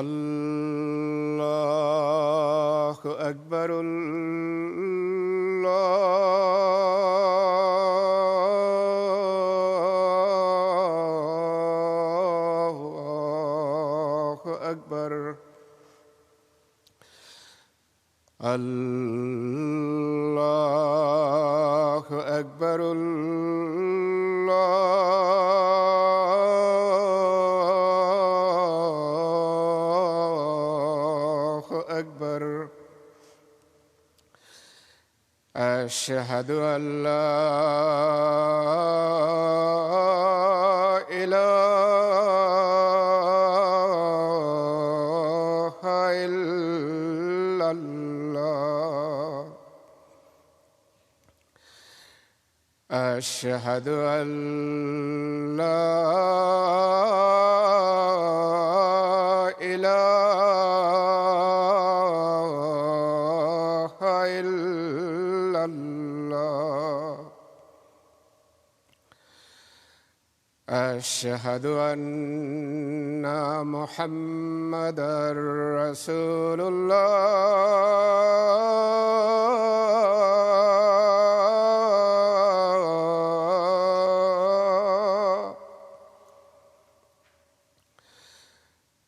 الله أكبر. الله أكبر. الله أكبر. أشهد أن لا إله إلا الله. أشهد أن لا إله إلا الله. أشهد أن محمدًا رسول الله.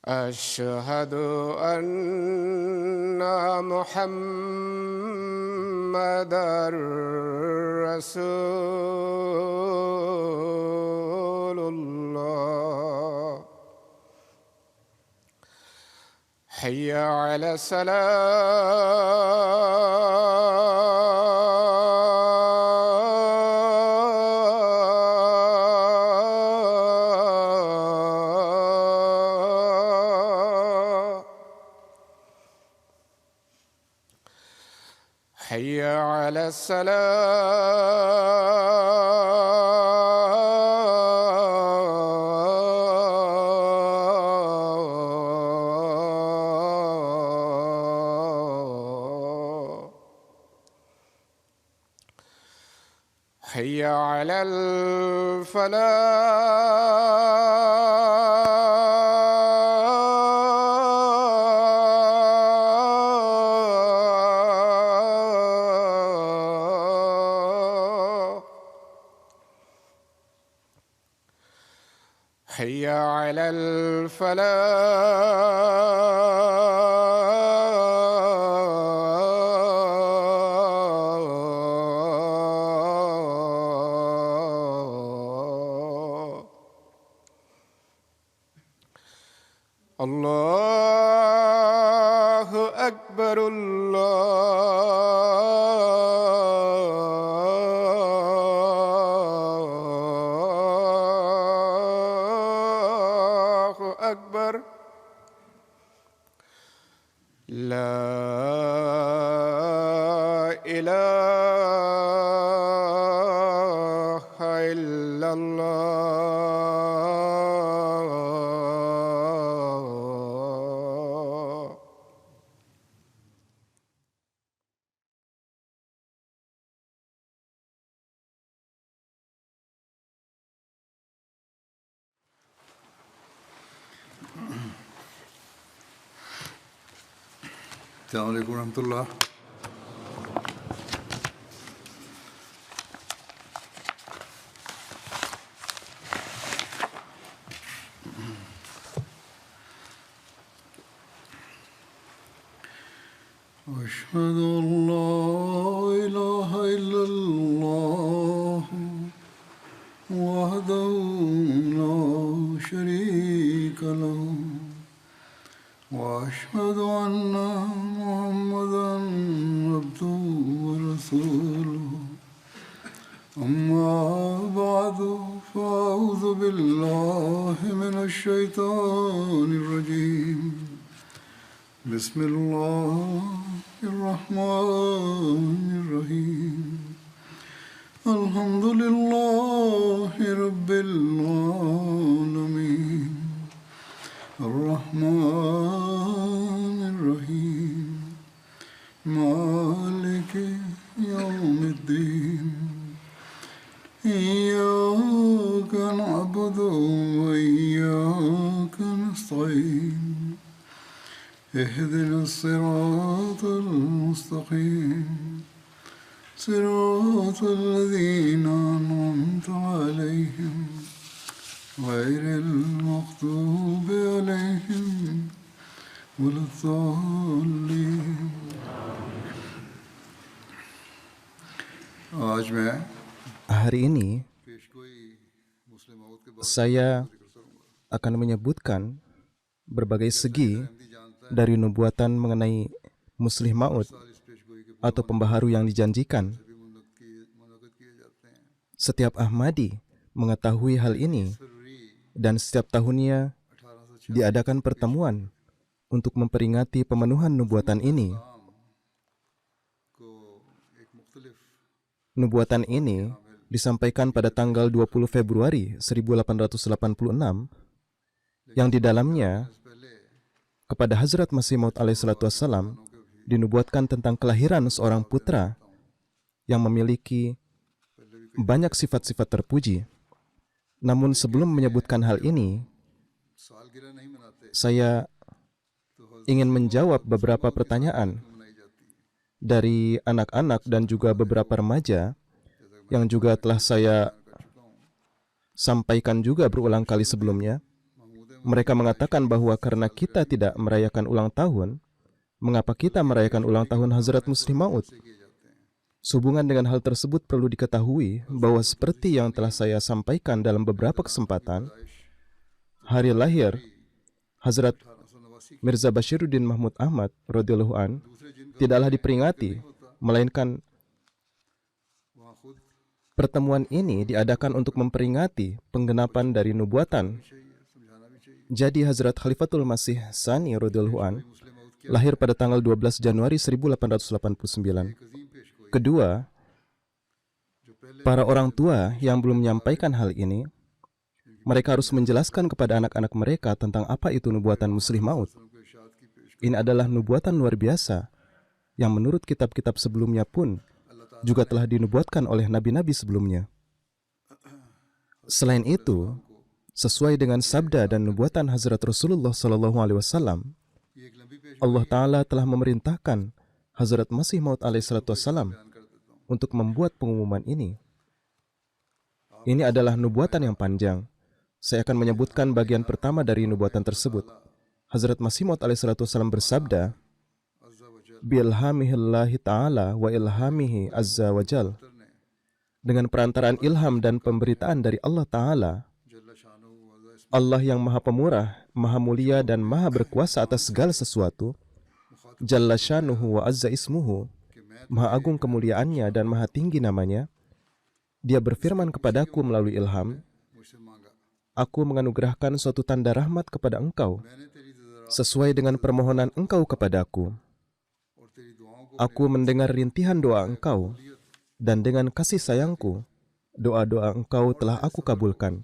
أشهد أن محمدًا رسول الله. حي على الصلاة. حي على الصلاة. حي على الفلاح. حي على الفلاح. الله أكبر. الله أكبر. لا إله إلا الله. السلام عليكم ورحمة الله. أشهد أن لا إله إلا الله وحده لا شريك له وأشهد أن محمدًا عبده ورسوله. أما بعد فأعوذ بالله من الشيطان الرجيم. بسم الله الرحمن الرحيم. الحمد لله رب العالمين. الرحمن الرحيم. نستعين اهدنا الصراط المستقيم صراط الذين أنعمت عليهم غير المغضوب عليهم ولا الضالين. आज मैं Hari ini पेशगोई मुस्लिम मौत के बाद saya akan menyebutkan berbagai segi dari nubuatan mengenai muslih maut इस पेशगोई के atau pembaharu yang dijanjikan. भी मुनक़्क़िद किए जाते हैं. Setiap Ahmadi mengetahui hal ini dan setiap tahunnya 1806 diadakan pertemuan untuk memperingati pemenuhan nubuatan ini. को एक मुख्तलिफ Nubuatan ini disampaikan pada tanggal 20 Februari 1886 yang di dalamnya पहले kepada Hazrat Masih Maud alaihissalatu wassalam dinubuatkan tentang kelahiran seorang putra yang memiliki banyak sifat-sifat terpuji. Namun sebelum menyebutkan hal ini, सालगिरह नहीं मनाते saya ingin menjawab beberapa pertanyaan मनाई जाती है. dari anak-anak dan juga beberapa remaja yang juga telah saya sampaikan juga berulang kali sebelumnya. Mereka mengatakan bahwa karena kita tidak merayakan ulang tahun, mengapa kita merayakan ulang tahun Hazrat Muslih Maud? Sehubungan dengan hal tersebut perlu diketahui bahwa seperti yang telah saya sampaikan dalam beberapa kesempatan, hari lahir Hazrat Mirza Bashiruddin Mahmud Ahmad radhiyallahu an tidaklah diperingati, melainkan वहाँ खुद pertemuan ini diadakan untuk memperingati penggenapan dari nubuatan. समझाना भी चाहिए. Jadi Hazrat Khalifatul Masih Sani radhiyallahu an मुस्लिम मौत के lahir pada tanggal 12 Januari 1889. अजीम पेशगोई Kedua, जो पहले para orang tua yang belum menyampaikan hal ini, mereka harus menjelaskan kepada anak-anak mereka tentang apa itu nubuatan Muslih Maud. को इरशाद की पेश Ini adalah nubuatan luar biasa yang menurut kitab-kitab sebelumnya pun juga telah dinubuatkan oleh nabi-nabi sebelumnya. Selain itu, sesuai dengan sabda dan nubuatan Hazrat Rasulullah SAW, ये एक लंबी पेश Allah Ta'ala telah memerintahkan Hazrat Masih Maud alaihissalatu wassalam बयान कर देता हूँ. untuk membuat pengumuman ini. Ini adalah nubuatan yang panjang. Saya akan menyebutkan bagian pertama dari nubuatan tersebut. Hazrat Masih Maud alaihissalatu wassalam bersabda, अज़्ज़ा वजल Bi'ilhamihillahi ta'ala wa ilhamihi azza wa jal. ने Dengan perantaraan ilham dan pemberitaan dari Allah Ta'ala, जल्ला शानु वज़ा Allah yang maha pemurah, maha mulia dan maha berkuasa atas segala sesuatu, Jalla syanuhu wa azza ismuhu, कि मैं maha agung kemuliaannya dan maha tinggi namanya, Dia berfirman kepadaku melalui ilham, मुझसे मांगा. Aku menganugerahkan suatu tanda rahmat kepada engkau, मैंने तेरी ज़रा sesuai dengan permohonan engkau kepadaku. और तेरी दुआओं को Aku mendengar rintihan doa engkau, dan dengan kasih sayangku, doa-doa engkau telah aku kabulkan.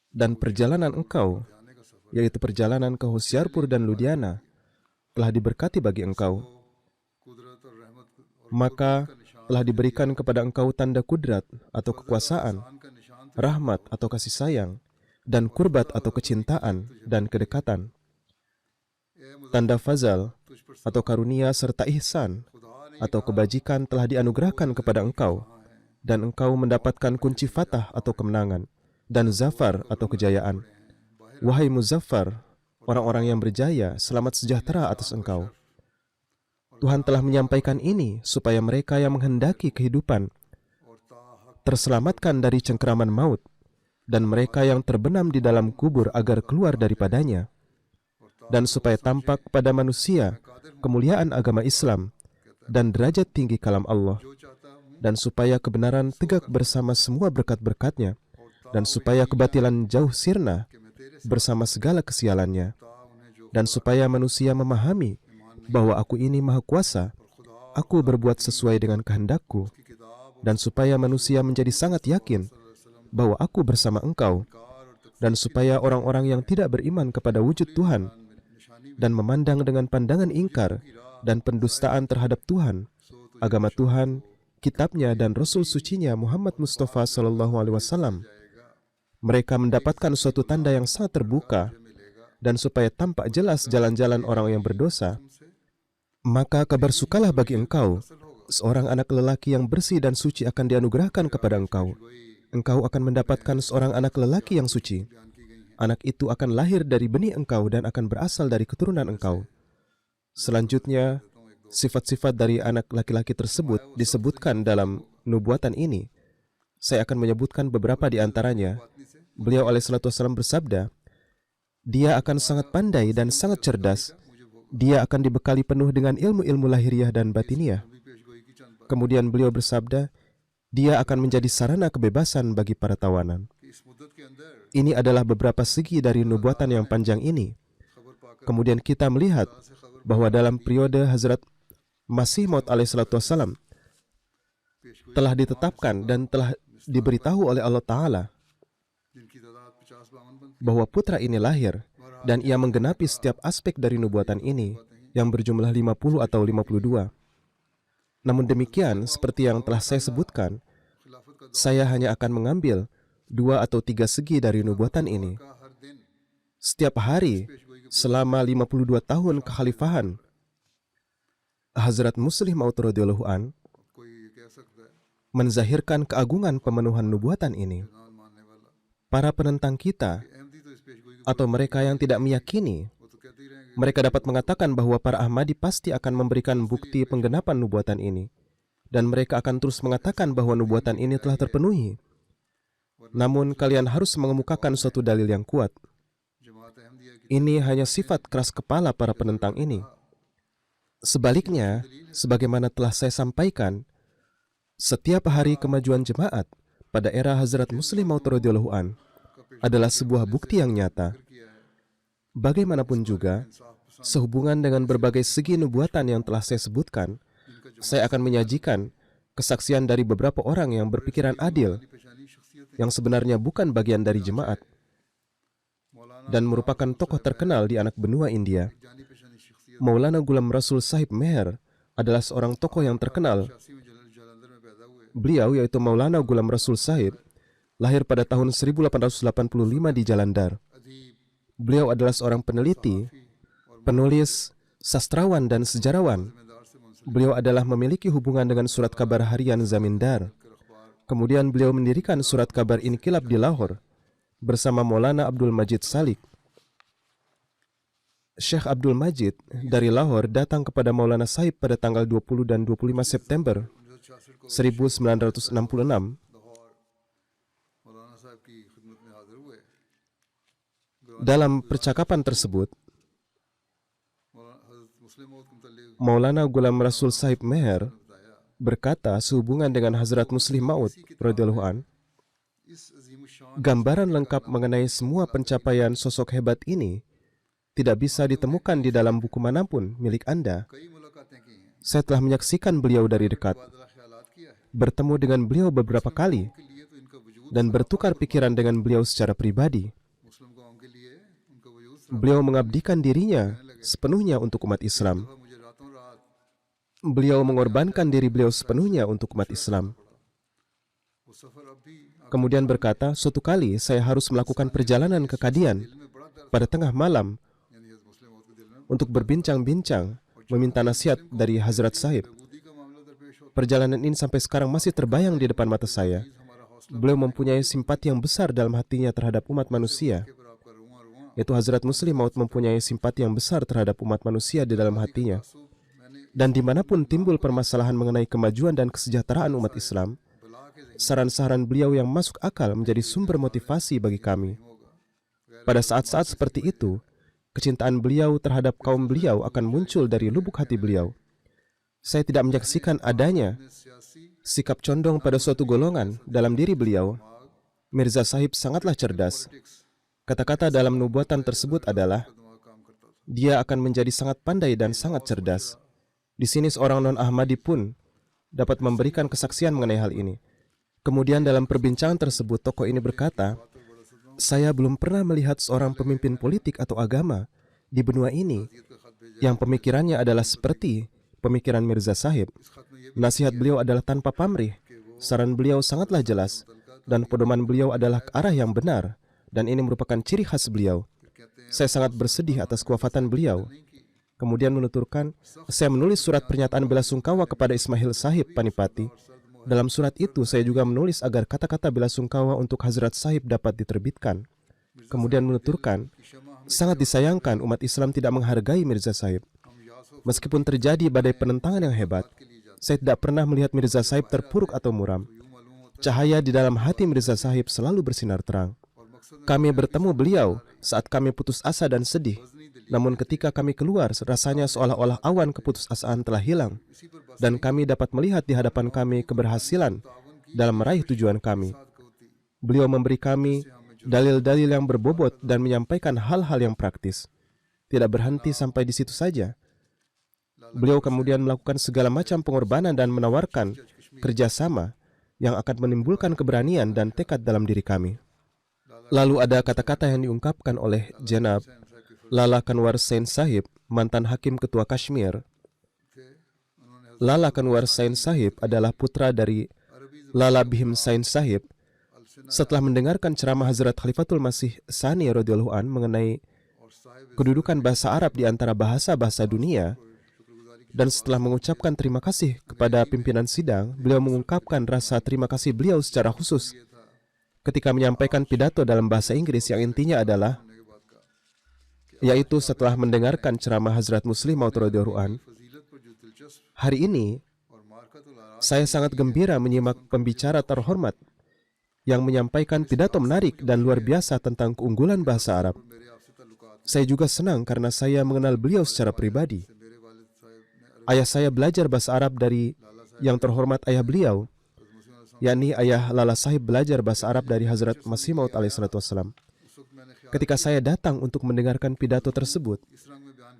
Dan perjalanan engkau, जाने का सफ़र yaitu perjalanan ke Hoshiarpur dan Ludhiana, telah diberkati bagi engkau. कुदरत और रहमत और Maka telah diberikan kepada engkau tanda kudrat atau kekuasaan, ईमान का निशान rahmat atau kasih sayang, dan kurbat atau kecintaan dan kedekatan. Tanda fazal atau karunia serta ihsan खुदा ने atau kebajikan telah dianugerahkan kepada engkau, dan engkau mendapatkan kunci fatah atau kemenangan, dan zafar atau kejayaan. Wahai Muzaffar, orang-orang yang berjaya, selamat sejahtera atas engkau. Tuhan telah menyampaikan ini supaya mereka yang menghendaki kehidupan terselamatkan dari cengkeraman maut, dan mereka yang terbenam di dalam kubur agar keluar daripadanya, dan supaya tampak pada manusia kemuliaan agama Islam dan derajat tinggi kalam Allah, dan supaya kebenaran tegak bersama semua berkat-berkatnya, dan supaya kebatilan jauh sirna bersama segala kesialannya, dan supaya manusia memahami bahwa aku ini maha kuasa, aku berbuat sesuai dengan kehendakku, dan supaya manusia menjadi sangat yakin bahwa aku bersama engkau, dan supaya orang-orang yang tidak beriman kepada wujud Tuhan dan memandang dengan pandangan ingkar dan pendustaan terhadap Tuhan, agama Tuhan, kitabnya dan Rasul sucinya Muhammad Mustafa SAW, mereka mendapatkan suatu tanda yang sangat terbuka dan supaya tampak jelas jalan-jalan orang yang berdosa, maka kabar sukalah bagi engkau, seorang anak lelaki yang bersih dan suci akan dianugerahkan kepada engkau. Engkau akan mendapatkan seorang anak lelaki yang suci. Anak itu akan lahir dari benih engkau dan akan berasal dari keturunan engkau. Selanjutnya, sifat-sifat dari anak laki-laki tersebut disebutkan dalam nubuatan ini. Saya akan menyebutkan beberapa di antaranya. Beliau alaihissalatu wassalam bersabda, dia akan sangat pandai dan sangat cerdas. Dia akan dibekali penuh dengan ilmu-ilmu lahiriah dan batiniah. Kemudian beliau bersabda, dia akan menjadi sarana kebebasan bagi para tawanan. Ini adalah beberapa segi dari nubuatan yang panjang ini. Kemudian kita melihat bahwa dalam periode Hazrat Masih Maud alaihissalatu wassalam telah ditetapkan dan telah diberitahu oleh Allah Ta'ala bahwa putra ini lahir dan ia menggenapi setiap aspek dari nubuatan ini yang berjumlah 50 atau 52. Namun demikian, seperti yang telah saya sebutkan, saya hanya akan mengambil 2 atau 3 segi dari nubuatan ini. Setiap hari, selama 52 tahun kekhalifahan Hazrat Muslih Maud radhiyallahu an menzahirkan keagungan pemenuhan nubuatan ini. Para penentang kita atau mereka yang tidak meyakini, mereka dapat mengatakan bahwa para Ahmadi pasti akan memberikan bukti penggenapan nubuatan ini, dan mereka akan terus mengatakan bahwa nubuatan ini telah terpenuhi. Namun kalian harus mengemukakan suatu dalil yang kuat. Ini hanya sifat keras kepala para penentang ini. Sebaliknya, sebagaimana telah saya sampaikan, setiap hari kemajuan jemaat pada era Hazrat Muslih Maud radhiyallahu an adalah sebuah bukti yang nyata. Bagaimanapun juga, sehubungan dengan berbagai segi nubuatan yang telah saya sebutkan, saya akan menyajikan kesaksian dari beberapa orang yang berpikiran adil, yang sebenarnya bukan bagian dari jemaat, dan merupakan tokoh terkenal di anak benua India. Maulana Ghulam Rasul Sahib Meher adalah seorang tokoh yang terkenal. Beliau, yaitu Maulana Ghulam Rasul Sahib, lahir pada tahun 1885 di Jalandhar. Beliau adalah seorang peneliti, penulis, sastrawan, dan sejarawan. Beliau adalah memiliki hubungan dengan surat kabar harian Zamindar. Kemudian beliau mendirikan surat kabar Inkilab di Lahore bersama Maulana Abdul Majid Salik. Syekh Abdul Majid dari Lahore datang kepada Maulana Sahib pada tanggal 20 dan 25 September 1966. Dalam percakapan tersebut, Maulana Ghulam Rasul Sahib Meher berkata sehubungan dengan Hazrat Muslih Maud radhiyallahu an, gambaran lengkap mengenai semua pencapaian sosok hebat ini tidak bisa ditemukan di dalam buku manapun milik Anda. Saya telah menyaksikan beliau dari dekat, bertemu dengan beliau beberapa kali, dan bertukar pikiran dengan beliau secara pribadi. Beliau mengabdikan dirinya sepenuhnya untuk umat Islam. Beliau mengorbankan diri beliau sepenuhnya untuk umat Islam. Kemudian berkata, suatu kali saya harus melakukan perjalanan ke Kadian pada tengah malam untuk berbincang-bincang, meminta nasihat dari Hazrat Sahib. Perjalanan ini sampai sekarang masih terbayang di depan mata saya. Beliau mempunyai simpati yang besar dalam hatinya terhadap umat manusia. Yaitu Hazrat Muslih Maud mempunyai simpati yang besar terhadap umat manusia di dalam hatinya. Dan dimanapun timbul permasalahan mengenai kemajuan dan kesejahteraan umat Islam, saran-saran beliau yang masuk akal menjadi sumber motivasi bagi kami. Pada saat-saat seperti itu, kecintaan beliau terhadap kaum beliau akan muncul dari lubuk hati beliau. Saya tidak menyaksikan adanya sikap condong pada suatu golongan dalam diri beliau. Mirza Sahib sangatlah cerdas. Kata-kata dalam nubuatan tersebut adalah, dia akan menjadi sangat pandai dan sangat cerdas. Di sini seorang non-Ahmadi pun dapat memberikan kesaksian mengenai hal ini. Kemudian dalam perbincangan tersebut, tokoh ini berkata, saya belum pernah melihat seorang pemimpin politik atau agama di benua ini yang pemikirannya adalah seperti pemikiran Mirza Sahib. Nasihat beliau adalah tanpa pamrih, saran beliau sangatlah jelas, dan pedoman beliau adalah ke arah yang benar, dan ini merupakan ciri khas beliau. Saya sangat bersedih atas kewafatan beliau. Kemudian menuturkan, saya menulis surat pernyataan belasungkawa kepada Ismail Sahib Panipati. Dalam surat itu, saya juga menulis agar kata-kata belasungkawa untuk Hazrat Sahib dapat diterbitkan. Kemudian menuturkan, sangat disayangkan umat Islam tidak menghargai Mirza Sahib. Meskipun terjadi badai penentangan yang hebat, saya tidak pernah melihat Mirza Sahib terpuruk atau muram. Cahaya di dalam hati Mirza Sahib selalu bersinar terang. Kami bertemu beliau saat kami putus asa dan sedih. Namun ketika kami keluar, rasanya seolah-olah awan keputusasaan telah hilang. Dan kami dapat melihat di hadapan kami keberhasilan dalam meraih tujuan kami. Beliau memberi kami dalil-dalil yang berbobot dan menyampaikan hal-hal yang praktis. Tidak berhenti sampai di situ saja. Beliau kemudian melakukan segala macam pengorbanan dan menawarkan kerjasama yang akan menimbulkan keberanian dan tekad dalam diri kami. Lalu ada kata-kata yang diungkapkan oleh Janab Lala Kanwar Sain Sahib, mantan Hakim Ketua Kashmir. Lala Kanwar Sain Sahib adalah putra dari Lala Bhim Sain Sahib. Setelah mendengarkan ceramah Hazrat Khalifatul Masih Sani radhiyallahu an mengenai kedudukan bahasa Arab di antara bahasa-bahasa dunia, dan setelah mengucapkan terima kasih kepada pimpinan sidang, beliau mengungkapkan rasa terima kasih beliau secara khusus ketika menyampaikan pidato dalam bahasa Inggris yang intinya adalah, yaitu setelah mendengarkan ceramah Hazrat Muslim Maud radhiyallahu an, hari ini saya sangat gembira menyimak pembicara terhormat yang menyampaikan pidato menarik dan luar biasa tentang keunggulan bahasa Arab. Saya juga senang karena saya mengenal beliau secara pribadi. Ayah saya belajar bahasa Arab dari yang terhormat ayah beliau, yakni ayah Lala Sahib belajar bahasa Arab dari Hazrat Masih Maud alaihissalatu wassalam. Ketika saya datang untuk mendengarkan pidato tersebut,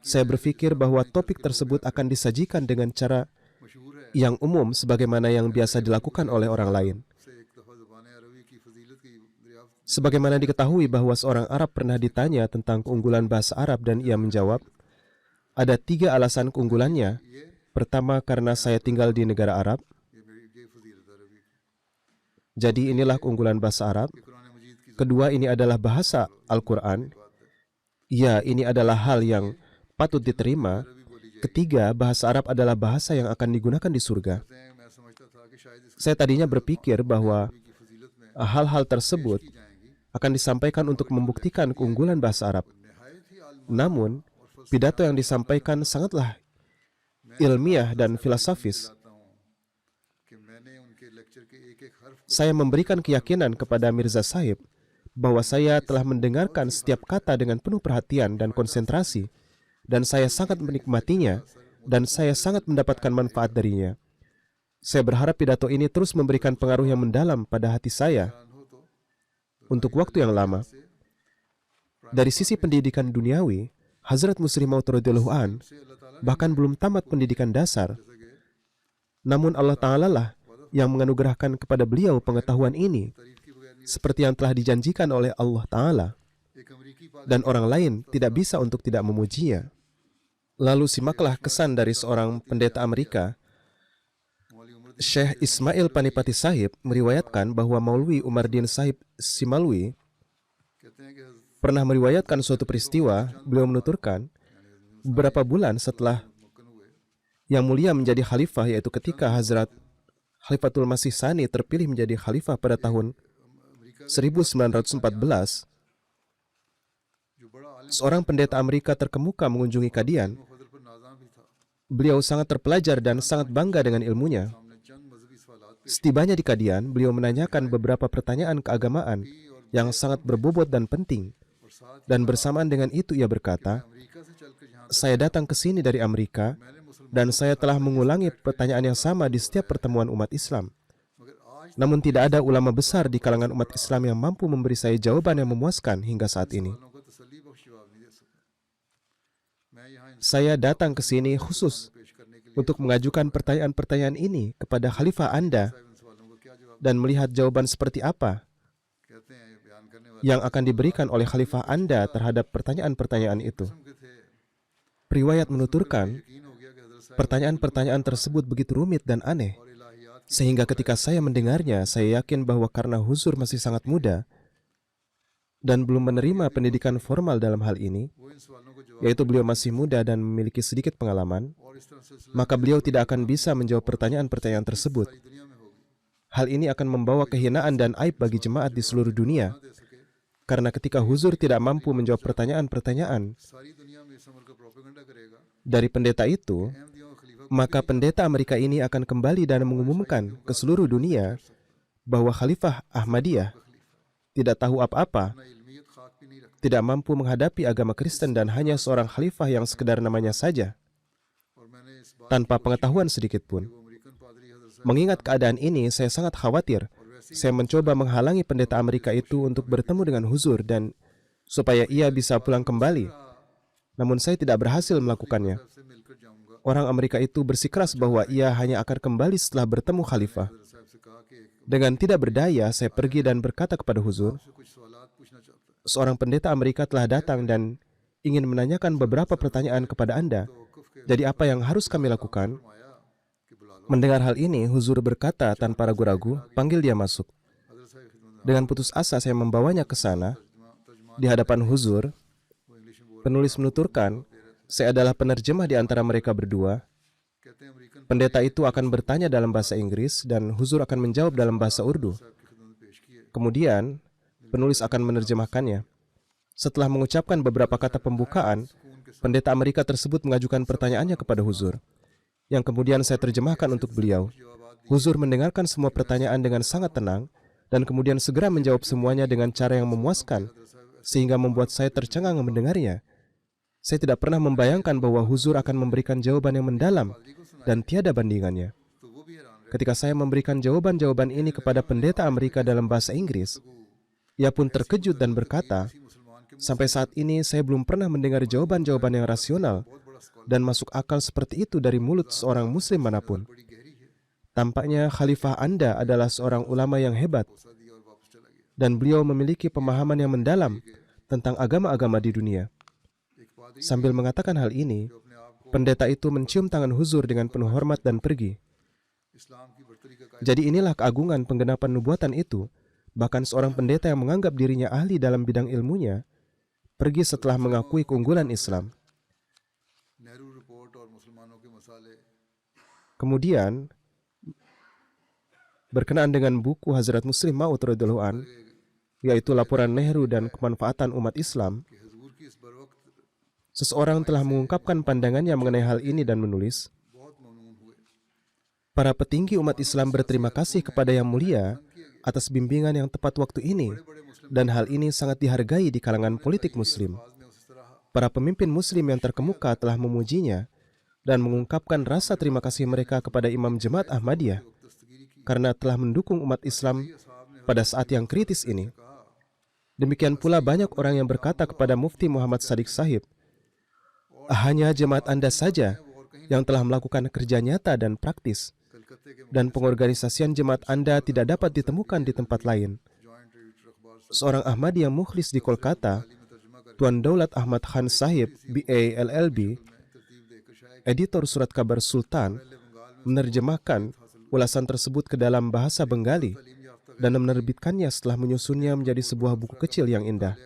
saya berpikir bahwa topik tersebut akan disajikan dengan cara yang umum sebagaimana yang biasa dilakukan oleh orang lain. Sebagaimana diketahui bahwa seorang Arab pernah ditanya tentang keunggulan bahasa Arab dan ia menjawab, ada 3 alasan keunggulannya. Pertama, karena saya tinggal di negara Arab. Jadi inilah keunggulan bahasa Arab. Kedua, ini adalah bahasa Al-Quran. Ya, ini adalah hal yang patut diterima. Ketiga, bahasa Arab adalah bahasa yang akan digunakan di surga. Saya tadinya berpikir bahwa hal-hal tersebut akan disampaikan untuk membuktikan keunggulan bahasa Arab. Namun, pidato yang disampaikan sangatlah ilmiah dan filosofis. Saya memberikan keyakinan kepada Mirza Sahib bahwa saya telah mendengarkan setiap kata dengan penuh perhatian dan konsentrasi, dan saya sangat menikmatinya, dan saya sangat mendapatkan manfaat darinya. Saya berharap pidato ini terus memberikan pengaruh yang mendalam pada hati saya untuk waktu yang lama. Dari sisi pendidikan duniawi, Hazrat Muslim Maud radhiyallahu an bahkan belum tamat pendidikan dasar. Namun Allah Ta'ala lah yang menganugerahkan kepada beliau pengetahuan ini, seperti yang telah dijanjikan oleh Allah Ta'ala, dan orang lain tidak bisa untuk tidak memujinya. Lalu simaklah kesan dari seorang pendeta Amerika. Syekh Ismail Panipati Sahib meriwayatkan bahwa Maulwi Umardin Sahib Simalwi pernah meriwayatkan suatu peristiwa. Beliau menuturkan, beberapa bulan setelah Yang Mulia menjadi khalifah, yaitu ketika Hazrat Khalifatul Masih Sani terpilih menjadi khalifah pada tahun 1914, seorang pendeta Amerika terkemuka mengunjungi Kadian. Beliau sangat terpelajar dan sangat bangga dengan ilmunya. Setibanya di Kadian, beliau menanyakan beberapa pertanyaan keagamaan yang sangat berbobot dan penting. Dan bersamaan dengan itu ia berkata, saya datang ke sini dari Amerika dan saya telah mengulangi pertanyaan yang sama di setiap pertemuan umat Islam. Namun tidak ada ulama besar di kalangan umat Islam yang mampu memberi saya jawaban yang memuaskan hingga saat ini. Saya datang ke sini khusus untuk mengajukan pertanyaan-pertanyaan ini kepada khalifah Anda dan melihat jawaban seperti apa yang akan diberikan oleh khalifah Anda terhadap pertanyaan-pertanyaan itu. Riwayat menuturkan, pertanyaan-pertanyaan tersebut begitu rumit dan aneh, sehingga ketika saya mendengarnya, saya yakin bahwa karena Huzur masih sangat muda, dan belum menerima pendidikan formal dalam hal ini, वो इन सवालों को जवाब yaitu beliau masih muda dan memiliki sedikit pengalaman, और इस तरह सिलसिला maka beliau tidak akan bisa menjawab pertanyaan-pertanyaan tersebut. सारी दुनिया में होगी Hal ini akan membawa kehinaan dan aib bagi jemaat di seluruh dunia, दे सके karena ketika huzur tidak mampu menjawab pertanyaan-pertanyaan सारी दुनिया में इस अमर का प्रोपेगेंडा करेगा dari pendeta itu, अहमदियों का खलीफा maka pendeta Amerika ini akan kembali dan mengumumkan ke seluruh dunia bahwa Khalifah Ahmadiyah tidak tahu apa-apa, अपना इल्मियत खाक भी नहीं रखता tidak mampu menghadapi agama Kristen dan hanya seorang khalifah yang sekedar namanya saja, और मैंने इस बात tanpa pengetahuan sedikit pun. वो अमेरिकन पादरी हजरत साहब Mengingat keadaan ini, saya sangat khawatir. Saya mencoba menghalangi pendeta Amerika itu untuk bertemu dengan huzur dan supaya ia bisa pulang kembali. Namun saya tidak berhasil melakukannya. से मिलकर जाऊंगा Orang Amerika itu bersikeras bahwa ia hanya akan kembali setelah bertemu khalifah. हजरत साहब से कहा कि एक Dengan tidak berdaya, saya pergi dan berkata kepada huzur, से कुछ सवालात पूछना चाहता है seorang pendeta Amerika telah datang dan ingin menanyakan beberapa pertanyaan kepada Anda. Jadi apa yang harus kami lakukan? फरमाया कि बुला लो Mendengar hal ini, huzur berkata tanpa ragu-ragu, panggil dia masuk. हजरत साहब की खिदमत में Dengan putus asa saya membawanya ke sana. तर्जुमा Di hadapan huzur, वो इंग्लिश में बोल penulis menuturkan, saya adalah penerjemah di antara mereka berdua. कहते हैं American Pendeta itu akan bertanya dalam bahasa Inggris dan huzur akan menjawab dalam bahasa Urdu. साहब की खिदमत में पेश किए Kemudian, penulis akan menerjemahkannya. Setelah mengucapkan beberapa kata pembukaan, pendeta Amerika tersebut mengajukan pertanyaannya kepada huzur, yang kemudian saya terjemahkan untuk beliau. Huzur mendengarkan semua pertanyaan dengan sangat tenang, dan kemudian segera menjawab semuanya dengan cara yang memuaskan, sehingga membuat saya tercengang mendengarnya. Saya tidak pernah membayangkan bahwa huzur akan memberikan jawaban yang mendalam dan tiada bandingannya. तो वो भी हैरान रहे Ketika saya memberikan jawaban-jawaban ini kepada pendeta Amerika dalam bahasa Inggris, ia pun terkejut dan berkata, मुसलमान के sampai saat ini saya belum pernah mendengar jawaban-jawaban yang rasional dan masuk akal seperti itu dari mulut seorang muslim manapun. बड़ी गहरी है Tampaknya khalifah Anda adalah seorang ulama yang hebat भरोसा दिया और वापस चला गया dan beliau memiliki pemahaman yang mendalam tentang agama-agama di dunia. एक पादरी Sambil mengatakan hal ini, जो अपने आप को pendeta itu mencium tangan huzur dengan penuh hormat dan pergi. इस्लाम की बरतरी का कायद Jadi inilah keagungan penggenapan nubuatan itu. Bahkan seorang pendeta yang menganggap dirinya ahli dalam bidang ilmunya, pergi setelah mengakui keunggulan Islam. Nehru report और मुसलमानों के मसाले Kemudian, berkenaan dengan buku Hazrat Muslim Maud radhiyallahu an, yaitu laporan Nehru dan kemanfaatan umat Islam, कि हजूर की इस बर वक्त seseorang telah mengungkapkan pandangannya mengenai hal ini dan menulis, बहुत ममनून हुए para petinggi umat Islam berterima kasih kepada Yang Mulia atas bimbingan yang tepat waktu ini, dan hal ini sangat dihargai di kalangan politik Muslim. बाद में उस तरह Para pemimpin Muslim yang terkemuka telah memujinya dan mengungkapkan rasa terima kasih mereka kepada Imam Jemaat Ahmadiyah karena telah mendukung umat Islam pada saat yang kritis ini. Demikian pula banyak orang yang berkata kepada Mufti Muhammad Sadiq Sahib, hanya jemaat Anda saja yang telah melakukan kerja nyata dan praktis, कलकत्ते के dan pengorganisasian jemaat Anda tidak dapat ditemukan di tempat lain. Joint editor अखबार Seorang Ahmadi yang mukhlis di Kolkata, Tuan Daulat Ahmad Khan Sahib, BA LLB, तरतीब देकर शायद editor surat kabar Sultan, menerjemahkan ulasan tersebut ke dalam bahasa Bengali dan menerbitkannya setelah menyusunnya menjadi sebuah buku kecil yang indah.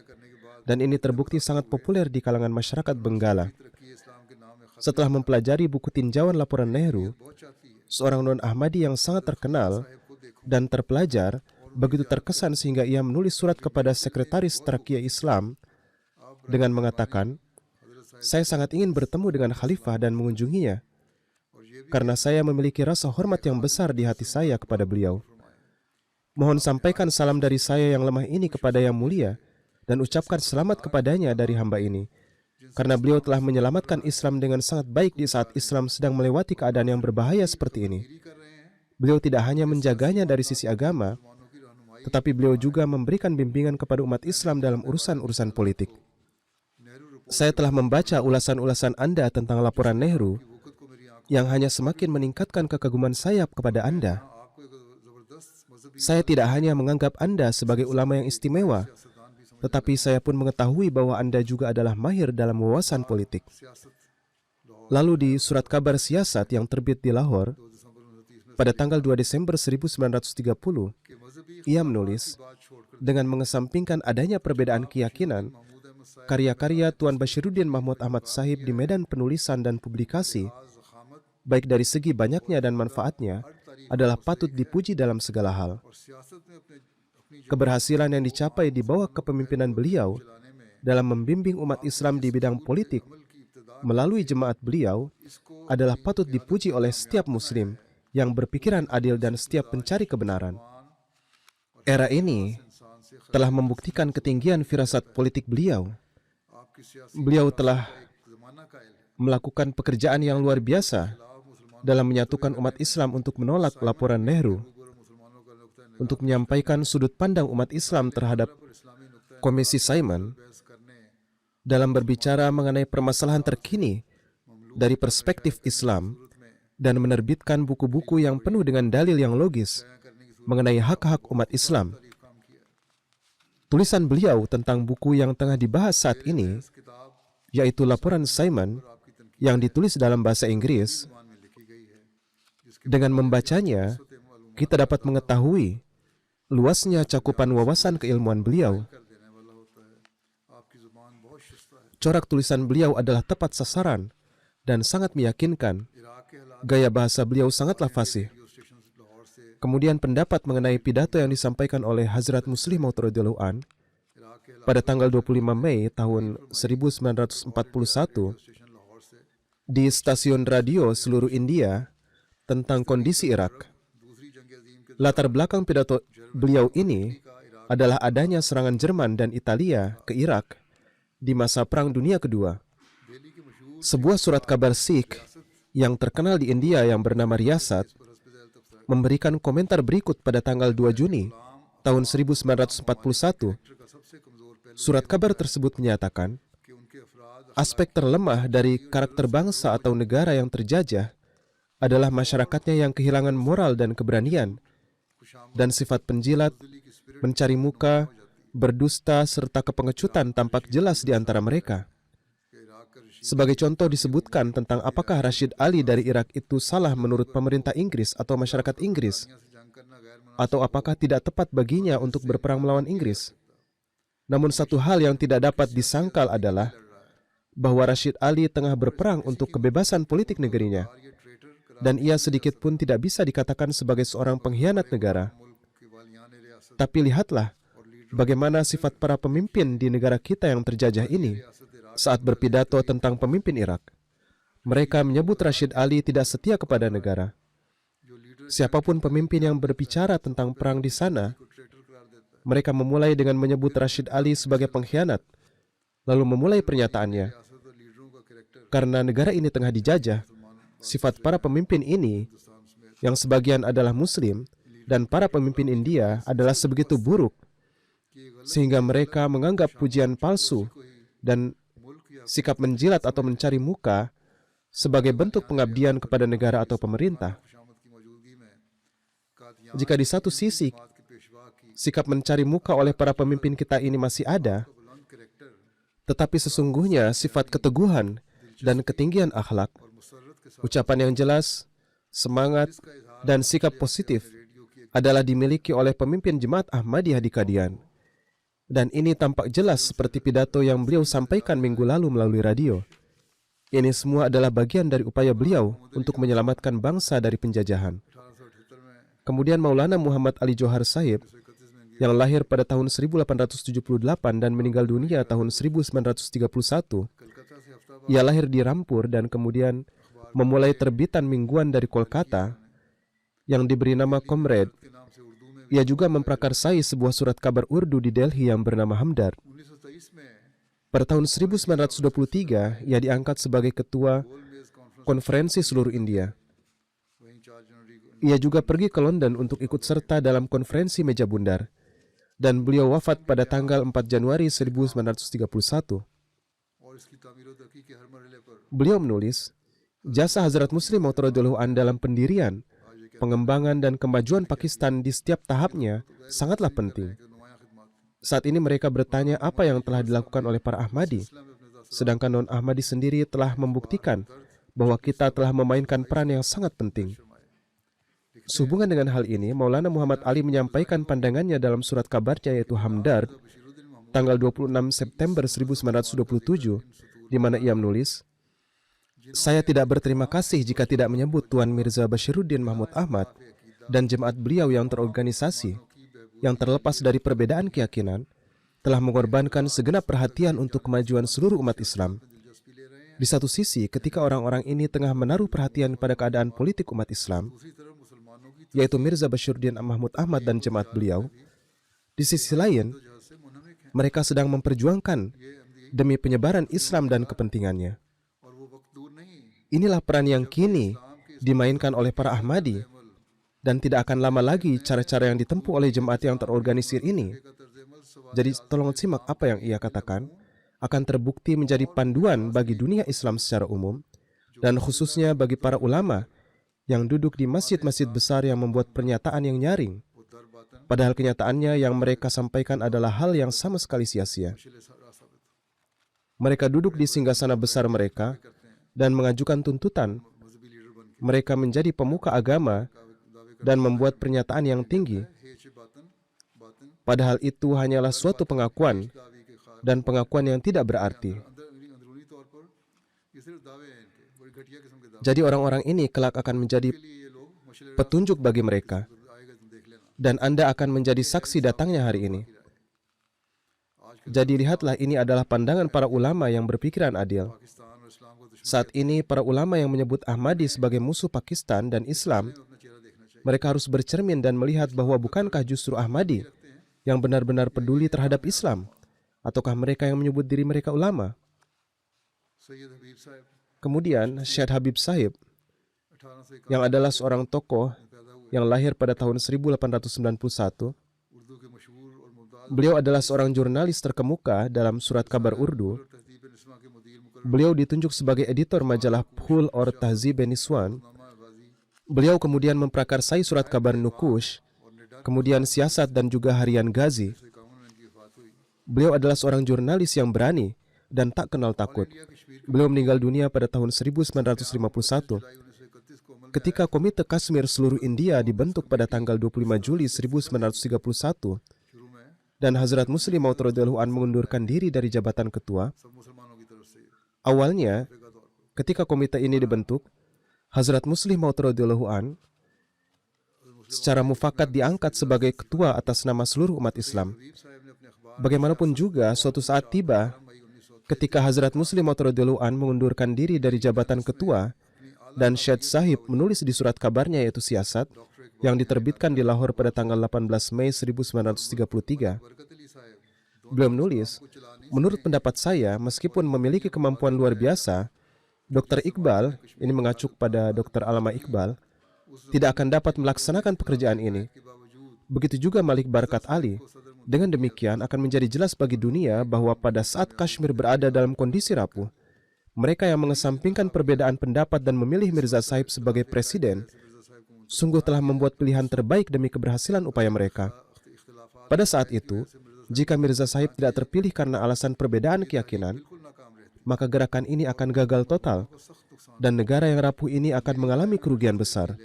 Dan ini terbukti sangat populer di kalangan masyarakat Benggala. तरक्की इस्लाम के नाम में Setelah mempelajari buku tinjauan laporan Nehru, बहुत चाहती है seorang non-Ahmadi yang sangat terkenal dan terpelajar begitu terkesan sehingga ia menulis surat kepada Sekretaris Tarakia Islam dengan mengatakan, saya sangat ingin bertemu dengan Khalifah dan mengunjunginya karena saya memiliki rasa hormat yang besar di hati saya kepada beliau. Mohon sampaikan salam dari saya yang lemah ini kepada Yang Mulia dan ucapkan selamat kepadanya dari hamba ini, karena beliau telah menyelamatkan Islam dengan sangat baik di saat Islam sedang melewati keadaan yang berbahaya seperti ini. Beliau tidak hanya menjaganya dari sisi agama, tetapi beliau juga memberikan bimbingan kepada umat Islam dalam urusan-urusan politik. Saya telah membaca ulasan-ulasan Anda tentang laporan Nehru yang hanya semakin meningkatkan kekaguman saya kepada Anda. आपको एक जबरदस्त मजहबी Saya tidak hanya menganggap Anda sebagai ulama yang istimewa, tetapi saya pun mengetahui bahwa Anda juga adalah mahir dalam wawasan politik. सियासत Lalu di surat kabar siasat yang terbit di Lahore, 2 दिसंबर 1930 में pada tanggal 2 Desember 1930, ia menulis, dengan mengesampingkan adanya perbedaan keyakinan, karya-karya Tuan Bashiruddin Mahmud Ahmad Sahib di medan penulisan dan publikasi, baik dari segi banyaknya dan manfaatnya, adalah patut dipuji dalam segala hal. Keberhasilan yang dicapai di bawah kepemimpinan beliau dalam membimbing umat Islam di bidang politik melalui jemaat beliau adalah patut dipuji oleh setiap Muslim yang berpikiran adil dan setiap pencari kebenaran. Era ini telah membuktikan ketinggian firasat politik beliau. Beliau telah melakukan pekerjaan yang luar biasa dalam menyatukan umat Islam untuk menolak laporan Nehru, untuk menyampaikan sudut pandang umat Islam terhadap Komisi Simon dalam berbicara mengenai permasalahan terkini dari perspektif Islam dan menerbitkan buku-buku yang penuh dengan dalil yang logis mengenai hak-hak umat Islam. Tulisan beliau tentang buku yang tengah dibahas saat ini, yaitu Laporan Simon yang ditulis dalam bahasa Inggris. Dengan membacanya, kita dapat mengetahui luasnya cakupan wawasan keilmuan beliau. Corak tulisan beliau adalah tepat sasaran dan sangat meyakinkan. Gaya bahasa beliau sangatlah fasih. Kemudian pendapat mengenai pidato yang disampaikan oleh Hazrat Muslih Maud radhiyallahu an pada tanggal 25 Mei tahun 1941 di stasiun radio seluruh India tentang kondisi Irak. Latar belakang pidato beliau ini adalah adanya serangan Jerman dan Italia ke Irak di masa Perang Dunia Kedua. Sebuah surat kabar Sikh yang terkenal di India yang bernama Riyasat memberikan komentar berikut pada tanggal 2 Juni tahun 1941. Surat kabar tersebut menyatakan, aspek terlemah dari karakter bangsa atau negara yang terjajah adalah masyarakatnya yang kehilangan moral dan keberanian, dan sifat penjilat, mencari muka, berdusta, serta kepengecutan tampak jelas di antara mereka. Sebagai contoh disebutkan tentang apakah Rashid Ali dari Irak itu salah menurut pemerintah Inggris atau masyarakat Inggris, atau apakah tidak tepat baginya untuk berperang melawan Inggris. Namun satu hal yang tidak dapat disangkal adalah bahwa Rashid Ali tengah berperang untuk kebebasan politik negerinya, dan ia sedikit pun tidak bisa dikatakan sebagai seorang pengkhianat negara. Tapi lihatlah bagaimana sifat para pemimpin di negara kita yang terjajah ini saat berpidato tentang pemimpin Irak. Mereka menyebut Rashid Ali tidak setia kepada negara. Siapapun pemimpin yang berbicara tentang perang di sana, mereka memulai dengan menyebut Rashid Ali sebagai pengkhianat, lalu memulai pernyataannya. Karena negara ini tengah dijajah, sifat para pemimpin ini, yang sebagian adalah Muslim, dan para pemimpin India adalah sebegitu buruk, sehingga mereka menganggap pujian palsu dan sikap menjilat atau mencari muka sebagai bentuk pengabdian kepada negara atau pemerintah. Jika di satu sisi sikap mencari muka oleh para pemimpin kita ini masih ada, tetapi sesungguhnya sifat keteguhan dan ketinggian akhlak, ucapan yang jelas, semangat, dan sikap positif adalah dimiliki oleh pemimpin Jemaat Ahmadiyah di Qadian. Dan ini tampak jelas seperti pidato yang beliau sampaikan minggu lalu melalui radio. Ini semua adalah bagian dari upaya beliau untuk menyelamatkan bangsa dari penjajahan. Kemudian Maulana Muhammad Ali Johar Sahib, yang lahir pada tahun 1878 dan meninggal dunia tahun 1931, ia lahir di Rampur dan kemudian memulai terbitan mingguan dari Kolkata yang diberi nama Comrade. Ia juga memprakarsai sebuah surat kabar Urdu di Delhi yang bernama Hamdard. Pada tahun 1923, ia diangkat sebagai ketua konferensi seluruh India. Ia juga pergi ke London untuk ikut serta dalam konferensi meja bundar, dan beliau wafat pada tanggal 4 Januari 1931. Beliau menulis, jasa Hazrat Muslih Maud radhiyallahu an dalam pendirian, pengembangan dan kemajuan Pakistan di setiap tahapnya sangatlah penting. Saat ini mereka bertanya apa yang telah dilakukan oleh para Ahmadi, sedangkan non-Ahmadi sendiri telah membuktikan bahwa kita telah memainkan peran yang sangat penting. Sehubungan dengan hal ini, Maulana Muhammad Ali menyampaikan pandangannya dalam surat kabarnya yaitu Hamdard, tanggal 26 September 1927, di mana ia menulis, "Saya tidak berterima kasih jika tidak menyebut Tuan Mirza Bashiruddin Mahmud Ahmad dan jemaat beliau yang terorganisasi, yang terlepas dari perbedaan keyakinan, telah mengorbankan segenap perhatian untuk kemajuan seluruh umat Islam. Di satu sisi, ketika orang-orang ini tengah menaruh perhatian pada keadaan politik umat Islam, yaitu Mirza Bashiruddin Mahmud Ahmad dan jemaat beliau, di sisi lain, mereka sedang memperjuangkan demi penyebaran Islam dan kepentingannya. Inilah peran yang kini dimainkan oleh para Ahmadi, dan tidak akan lama lagi cara-cara yang ditempuh oleh jemaat yang terorganisir ini." Jadi tolong simak apa yang ia katakan, akan terbukti menjadi panduan bagi dunia Islam secara umum, dan khususnya bagi para ulama yang duduk di masjid-masjid besar yang membuat pernyataan yang nyaring, padahal kenyataannya yang mereka sampaikan adalah hal yang sama sekali sia-sia. Mereka duduk di singgasana besar mereka dan mengajukan tuntutan. Mereka menjadi pemuka agama dan membuat pernyataan yang tinggi, padahal itu hanyalah suatu pengakuan dan pengakuan yang tidak berarti. Jadi orang-orang ini kelak akan menjadi petunjuk bagi mereka, dan Anda akan menjadi saksi datangnya hari ini. Jadi lihatlah, ini adalah pandangan para ulama yang berpikiran adil. Saat ini para ulama yang menyebut Ahmadi sebagai musuh Pakistan dan Islam, mereka harus bercermin dan melihat bahwa bukankah justru Ahmadi yang benar-benar peduli terhadap Islam, ataukah mereka yang menyebut diri mereka ulama? Kemudian Syed Habib Sahib, yang adalah seorang tokoh yang lahir pada tahun 1891, beliau adalah seorang jurnalis terkemuka dalam surat kabar Urdu. Beliau ditunjuk sebagai editor majalah Phul Aur Tahzib-e-Niswan. Beliau kemudian memprakarsai surat kabar Nukush, kemudian Siasat dan juga harian Ghazi. Beliau adalah seorang jurnalis yang berani dan tak kenal takut. Beliau meninggal dunia pada tahun 1951. Ketika Komite Kashmir seluruh India dibentuk pada tanggal 25 Juli 1931, dan Hazrat Muslim Maud radhiyallahu an mengundurkan diri dari jabatan ketua. Awalnya, ketika komite ini dibentuk, Hazrat Muslim Maud radhiyallahu an secara mufakat diangkat sebagai ketua atas nama seluruh umat Islam. Bagaimanapun juga, suatu saat tiba ketika Hazrat Muslim Maud radhiyallahu an mengundurkan diri dari jabatan ketua, dan Syed Sahib menulis di surat kabarnya yaitu Siasat, yang diterbitkan di Lahore pada tanggal 18 Mei 1933. Beliau menulis, "Menurut pendapat saya, meskipun memiliki kemampuan luar biasa, Dr. Iqbal," ini mengacu pada Dr. Allama Iqbal, "tidak akan dapat melaksanakan pekerjaan ini. Begitu juga Malik Barakat Ali. Dengan demikian akan menjadi jelas bagi dunia bahwa pada saat Kashmir berada dalam kondisi rapuh, mereka yang mengesampingkan perbedaan pendapat dan memilih Mirza Sahib sebagai presiden, sungguh telah membuat pilihan terbaik demi keberhasilan upaya mereka. Pada saat itu, jika Mirza Sahib tidak terpilih karena alasan perbedaan keyakinan, maka gerakan ini akan gagal total, dan negara yang rapuh ini akan mengalami kerugian besar.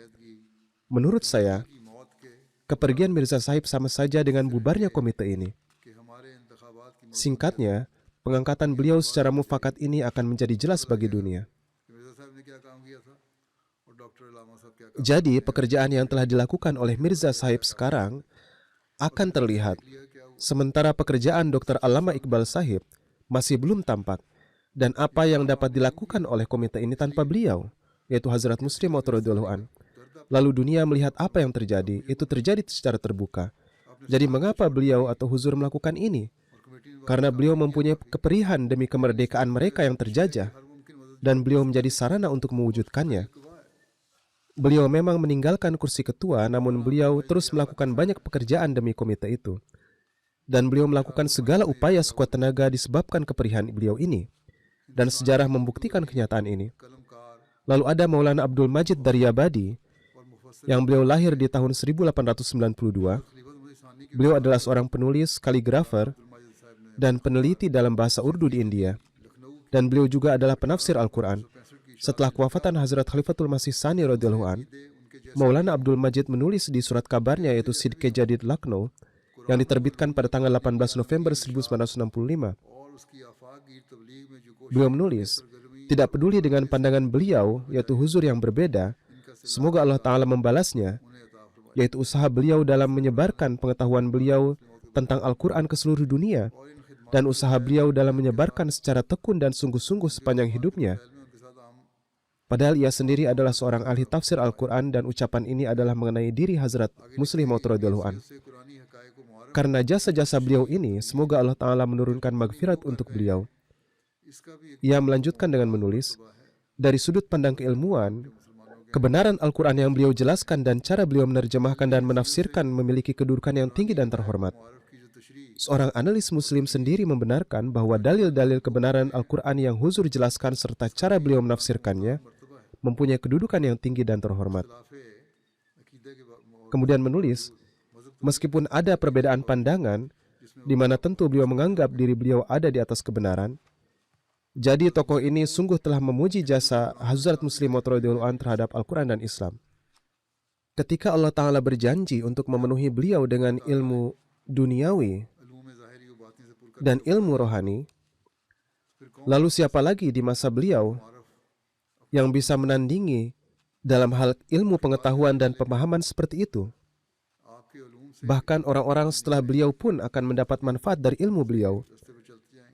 Menurut saya, kepergian Mirza Sahib sama saja dengan bubarnya komite ini. Singkatnya, pengangkatan beliau secara mufakat ini akan menjadi jelas bagi dunia." Jadi, pekerjaan yang telah dilakukan oleh Mirza Sahib sekarang akan terlihat, sementara pekerjaan Dr. Allama Iqbal Sahib masih belum tampak, dan apa yang dapat dilakukan oleh komite ini tanpa beliau, yaitu Hazrat Muslim Maud radhiyallahu an. Lalu dunia melihat apa yang terjadi, itu terjadi secara terbuka. Jadi mengapa beliau atau Huzur melakukan ini? Karena beliau mempunyai keperihan demi kemerdekaan mereka yang terjajah, dan beliau menjadi sarana untuk mewujudkannya. Beliau memang meninggalkan kursi ketua, namun beliau terus melakukan banyak pekerjaan demi komite itu. Dan beliau melakukan segala upaya sekuat tenaga disebabkan keperihan beliau ini. Dan sejarah membuktikan kenyataan ini. Lalu ada Maulana Abdul Majid Daryabadi, yang beliau lahir di tahun 1892. Beliau adalah seorang penulis, kaligrafer, dan peneliti dalam bahasa Urdu di India. Dan beliau juga adalah penafsir Al-Quran. Setelah kewafatan Hazrat Khalifatul Masih Sani radhiyallahu an, Maulana Abdul Majid menulis di surat kabarnya yaitu Sidqe Jadid Lucknow yang diterbitkan pada tanggal 18 November 1965. और उसकी आफाकी तबलीग में जो कोशिश Beliau menulis, tidak peduli dengan pandangan beliau, yaitu huzur yang berbeda, semoga Allah Ta'ala membalasnya, yaitu usaha beliau dalam menyebarkan pengetahuan beliau tentang Al-Quran ke seluruh dunia, dan usaha beliau dalam menyebarkan secara tekun dan sungguh-sungguh sepanjang hidupnya. Padahal ia sendiri adalah seorang ahli tafsir Al-Quran dan ucapan ini adalah mengenai diri Hazrat Muslim Maud radhiyallahu an. Karena jasa-jasa beliau ini, semoga Allah Ta'ala menurunkan maghfirat untuk beliau. Ia melanjutkan dengan menulis, dari sudut pandang keilmuan, kebenaran Al-Quran yang beliau jelaskan dan cara beliau menerjemahkan dan menafsirkan memiliki kedudukan yang tinggi dan terhormat. Seorang analis muslim sendiri membenarkan bahwa dalil-dalil kebenaran Al-Quran yang huzur jelaskan serta cara beliau menafsirkannya mempunyai kedudukan yang tinggi dan terhormat. Kemudian menulis, meskipun ada perbedaan pandangan, di mana tentu beliau menganggap diri beliau ada di atas kebenaran, jadi tokoh ini sungguh telah memuji jasa Hazrat Muslim Maud radhiyallahu an terhadap Al-Quran dan Islam. Ketika Allah Ta'ala berjanji untuk memenuhi beliau dengan ilmu duniawi dan ilmu rohani, lalu siapa lagi di masa beliau yang bisa menandingi dalam hal ilmu pengetahuan dan pemahaman seperti itu? Bahkan orang-orang setelah beliau pun akan mendapat manfaat dari ilmu beliau,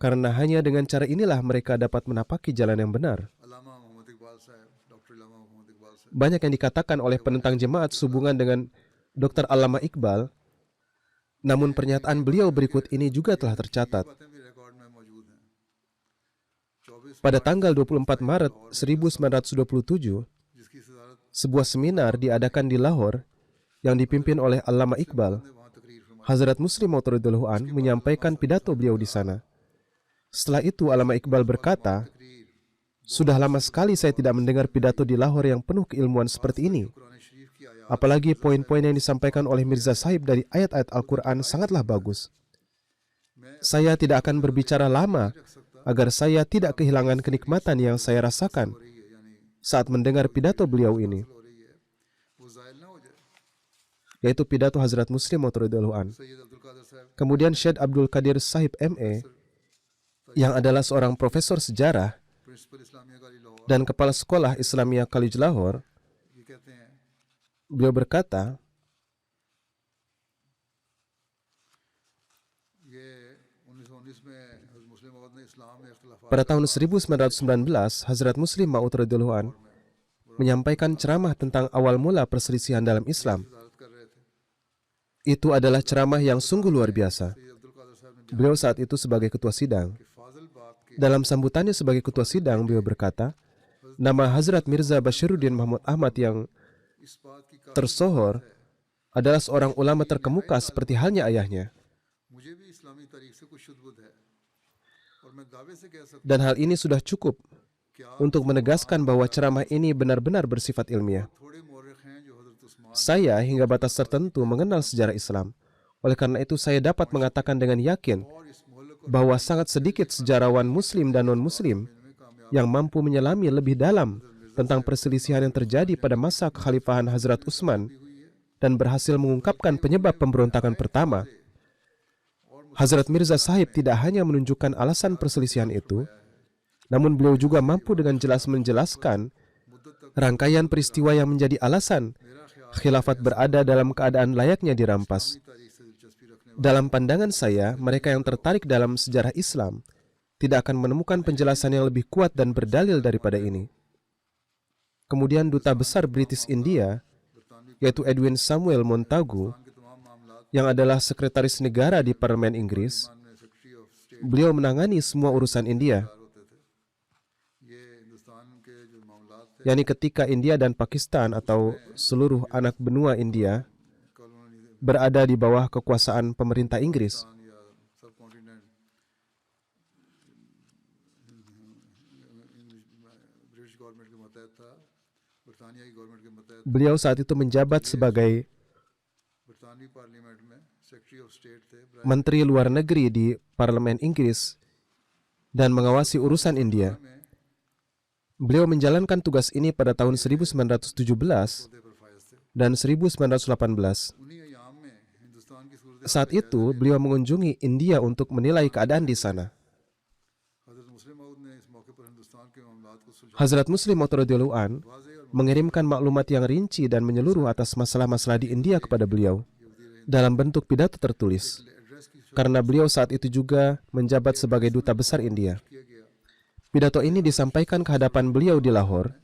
karena hanya dengan cara inilah mereka dapat menapaki jalan yang benar. Banyak yang dikatakan oleh penentang jemaat sehubungan dengan Dr. Allama Iqbal, namun pernyataan beliau berikut ini juga telah tercatat. Pada tanggal 24 Maret 1927, sebuah seminar diadakan di Lahore yang dipimpin oleh Allama Iqbal. Hazrat Muslim Maud radhiyallahu an menyampaikan pidato beliau di sana. Setelah itu Allama Iqbal berkata, sudah lama sekali saya tidak mendengar pidato di Lahore yang penuh keilmuan seperti ini. Apalagi poin-poin yang disampaikan oleh Mirza Sahib dari ayat-ayat Al-Quran sangatlah bagus. Saya tidak akan berbicara lama agar saya tidak kehilangan kenikmatan yang saya rasakan saat mendengar pidato beliau ini, yaitu pidato Hazrat Muslim Maud radhiyallahu an. Kemudian Syed Abdul Qadir Sahib MA, yang adalah seorang profesor sejarah dan kepala sekolah Islamiyah College Lahore, beliau berkata, pada tahun 1919, Hazrat Muslim Maud radhiyallahu an menyampaikan ceramah tentang awal mula perselisihan dalam Islam. Itu adalah ceramah yang sungguh luar biasa. Beliau saat itu sebagai ketua sidang. Dalam sambutannya sebagai ketua sidang, beliau berkata, nama Hazrat Mirza Bashiruddin Mahmud Ahmad yang tersohor adalah seorang ulama terkemuka seperti halnya ayahnya. Dan hal ini sudah cukup untuk menegaskan bahwa ceramah ini benar-benar bersifat ilmiah. Saya hingga batas tertentu mengenal sejarah Islam. Oleh karena itu saya dapat mengatakan dengan yakin bahwa sangat sedikit sejarawan Muslim dan non-Muslim yang mampu menyelami lebih dalam tentang perselisihan yang terjadi pada masa kekhalifahan Hazrat Utsman dan berhasil mengungkapkan penyebab pemberontakan pertama. Hazrat Mirza Sahib tidak hanya menunjukkan alasan perselisihan itu, namun beliau juga mampu dengan jelas menjelaskan rangkaian peristiwa yang menjadi alasan khilafat berada dalam keadaan layaknya dirampas. Dalam pandangan saya, mereka yang tertarik dalam sejarah Islam tidak akan menemukan penjelasan yang lebih kuat dan berdalil daripada ini. Kemudian Duta Besar British India, yaitu Edwin Samuel Montagu, yang adalah sekretaris negara di Parlemen Inggris, beliau menangani semua urusan India, yakni ketika India dan Pakistan atau seluruh anak benua India berada di bawah kekuasaan pemerintah Inggris. Beliau saat itu menjabat sebagai Menteri Luar Negeri di Parlemen Inggris dan mengawasi urusan India. Beliau menjalankan tugas ini pada tahun 1917 dan 1918. उन्हीं अयाम में हिंदुस्तान की सूरत Saat itu, beliau mengunjungi India untuk menilai keadaan di sana. हजरत मुस्लिम मऊद ने इस मौके पर हिंदुस्तान के मामलात को सुलझा Hazrat Muslim Maud radhiyallahu an mengirimkan maklumat yang rinci dan menyeluruh atas masalah-masalah di India kepada beliau dalam bentuk pidato tertulis, karena beliau saat itu juga menjabat sebagai duta besar India. Pidato ini disampaikan ke hadapan beliau di Lahore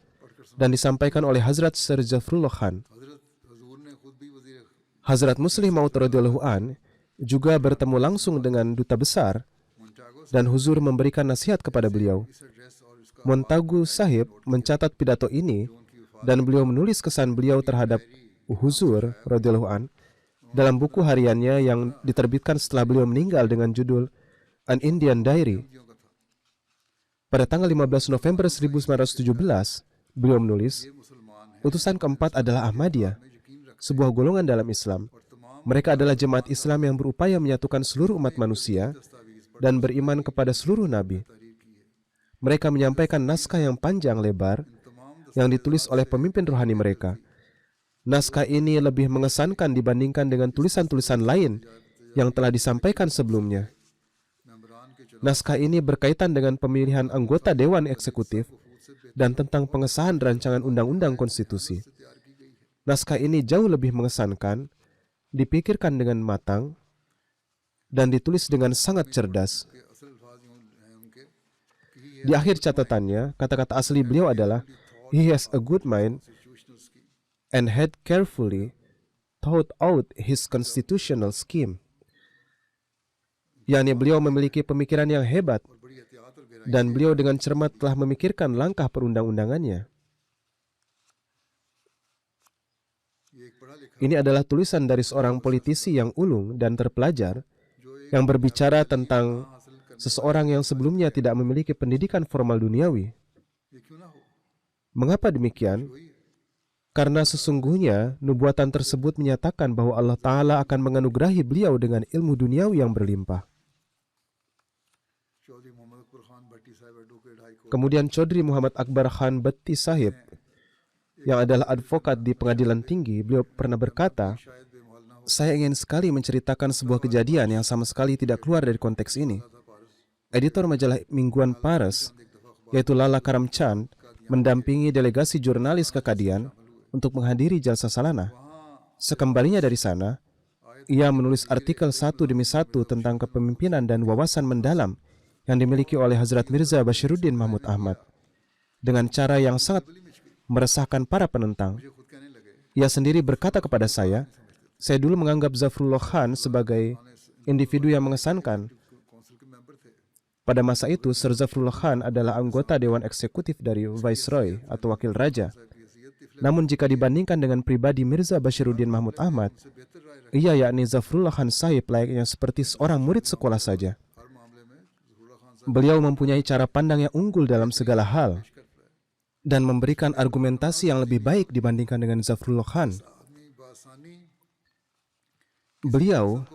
dan disampaikan oleh Hazrat Sir Zafrullah Khan. हजरत हजूर ने खुद भी वजीर Hazrat Muslim Maud radhiyallahu an juga bertemu langsung dengan duta besar मोन्टागो dan huzur memberikan nasihat kepada beliau. इस एड्रेस और इसका Montagu Sahib mencatat pidato ini dan beliau menulis kesan beliau terhadap huzur radhiyallahu an dalam buku hariannya yang diterbitkan setelah beliau meninggal dengan judul An Indian Diary. Pada tanggal 15 November 1917, beliau menulis, utusan keempat adalah Ahmadiyah, sebuah golongan dalam Islam. Mereka adalah jemaat Islam yang berupaya menyatukan seluruh umat manusia dan beriman kepada seluruh nabi. Mereka menyampaikan naskah yang panjang lebar yang ditulis oleh pemimpin rohani mereka. Naskah ini lebih mengesankan dibandingkan dengan tulisan-tulisan lain yang telah disampaikan sebelumnya. Naskah ini berkaitan dengan pemilihan anggota Dewan Eksekutif dan tentang pengesahan rancangan undang-undang konstitusi. Naskah ini jauh lebih mengesankan, dipikirkan dengan matang, dan ditulis dengan sangat cerdas. Di akhir catatannya, kata-kata asli beliau adalah, "He has a good mind and had carefully thought out his constitutional scheme." yakni beliau memiliki pemikiran yang hebat dan beliau dengan cermat telah memikirkan langkah perundang-undangannya. Ini adalah tulisan dari seorang politisi yang ulung dan terpelajar yang berbicara tentang seseorang yang sebelumnya tidak memiliki pendidikan formal duniawi. Mengapa demikian? Karena sesungguhnya nubuatan tersebut menyatakan bahwa Allah Ta'ala akan menganugerahi beliau dengan ilmu duniawi yang berlimpah. Kemudian Chaudhry Muhammad Akbar Khan Bhatti Sahib, yang adalah advokat di pengadilan tinggi, beliau pernah berkata, "Saya ingin sekali menceritakan sebuah kejadian yang sama sekali tidak keluar dari konteks ini." Editor majalah mingguan Paras, yaitu Lala Karamchand, mendampingi delegasi jurnalis ke Kadian untuk menghadiri jalsa salana. Sekembalinya dari sana, ia menulis artikel satu demi satu tentang kepemimpinan dan wawasan mendalam yang dimiliki oleh Hazrat Mirza Bashiruddin Mahmud Ahmad dengan cara yang sangat meresahkan para penentang. Ia sendiri berkata kepada saya dulu menganggap Zafrullah Khan sebagai individu yang mengesankan. Pada masa itu, Sir Zafrullah Khan adalah anggota Dewan Eksekutif dari Viceroy atau Wakil Raja. Namun jika dibandingkan dengan pribadi Mirza Bashiruddin Mahmud Ahmad, ia yakni Zafrullah Khan Sahib layaknya seperti seorang murid sekolah saja. Beliau mempunyai cara pandang yang unggul dalam segala hal dan memberikan argumentasi yang lebih baik dibandingkan dengan Zafrullah Khan. Beliau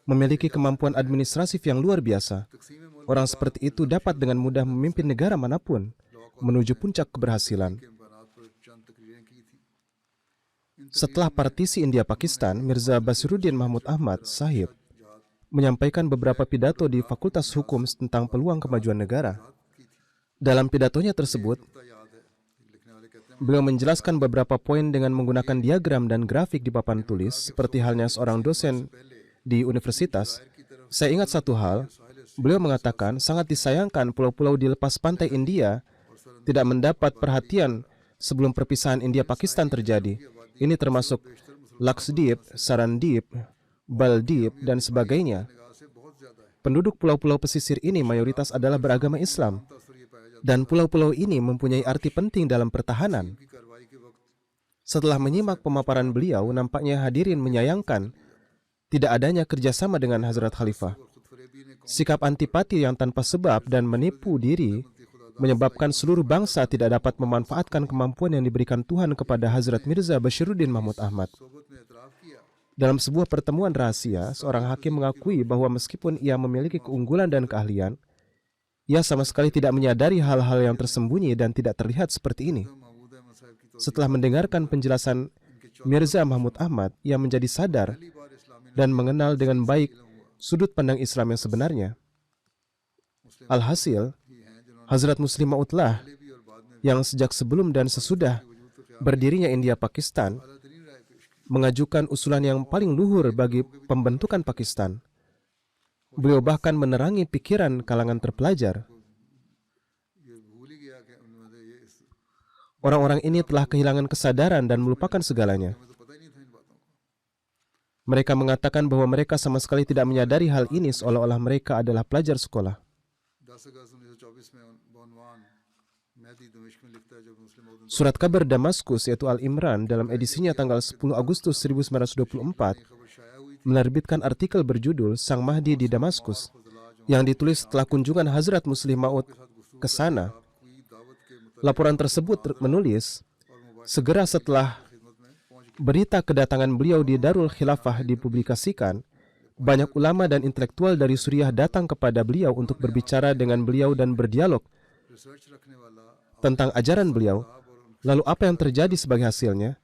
memiliki kemampuan administratif yang luar biasa. Orang seperti itu dapat dengan mudah memimpin negara manapun menuju puncak keberhasilan. Setelah partisi India-Pakistan, Mirza Bashiruddin Mahmud Ahmad Sahib menyampaikan beberapa pidato di Fakultas Hukum tentang peluang kemajuan negara. Dalam pidatonya tersebut, beliau menjelaskan beberapa poin dengan menggunakan diagram dan grafik di papan tulis, seperti halnya seorang dosen di universitas. Saya ingat satu hal, beliau mengatakan sangat disayangkan pulau-pulau di lepas pantai India tidak mendapat perhatian sebelum perpisahan India-Pakistan terjadi. Ini termasuk Lakshadweep, Sarandip, Baldip, dan sebagainya. Penduduk pulau-pulau pesisir ini mayoritas adalah beragama Islam, dan pulau-pulau ini mempunyai arti penting dalam pertahanan. Setelah menyimak pemaparan beliau, nampaknya hadirin menyayangkan tidak adanya kerjasama dengan Hazrat Khalifah. Sikap antipati yang tanpa sebab dan menipu diri menyebabkan seluruh bangsa tidak dapat memanfaatkan kemampuan yang diberikan Tuhan kepada Hazrat Mirza Bashiruddin Mahmud Ahmad. Dalam sebuah pertemuan rahasia, seorang hakim mengakui bahwa meskipun ia memiliki keunggulan dan keahlian, ia sama sekali tidak menyadari hal-hal yang tersembunyi dan tidak terlihat seperti ini. Setelah mendengarkan penjelasan Mirza Mahmud Ahmad yang menjadi sadar dan mengenal dengan baik sudut pandang Islam yang sebenarnya. Alhasil, Hazrat Muslim Maud lah yang sejak sebelum dan sesudah berdirinya India Pakistan mengajukan usulan yang paling luhur bagi pembentukan Pakistan. Beliau bahkan menerangi pikiran kalangan terpelajar. Orang-orang ini telah kehilangan kesadaran dan melupakan segalanya. Mereka mengatakan bahwa mereka sama sekali tidak menyadari hal ini seolah-olah mereka adalah pelajar sekolah. Surat kabar Damaskus yaitu Al-Imran dalam edisinya tanggal 10 Agustus 1924 menerbitkan artikel berjudul Sang Mahdi di Damaskus yang ditulis setelah kunjungan Hazrat Muslim Maud ke sana. Laporan tersebut menulis, segera setelah berita kedatangan beliau di Darul Khilafah dipublikasikan, banyak ulama dan intelektual dari Suriah datang kepada beliau untuk berbicara dengan beliau dan berdialog tentang ajaran beliau. Lalu apa yang terjadi sebagai hasilnya?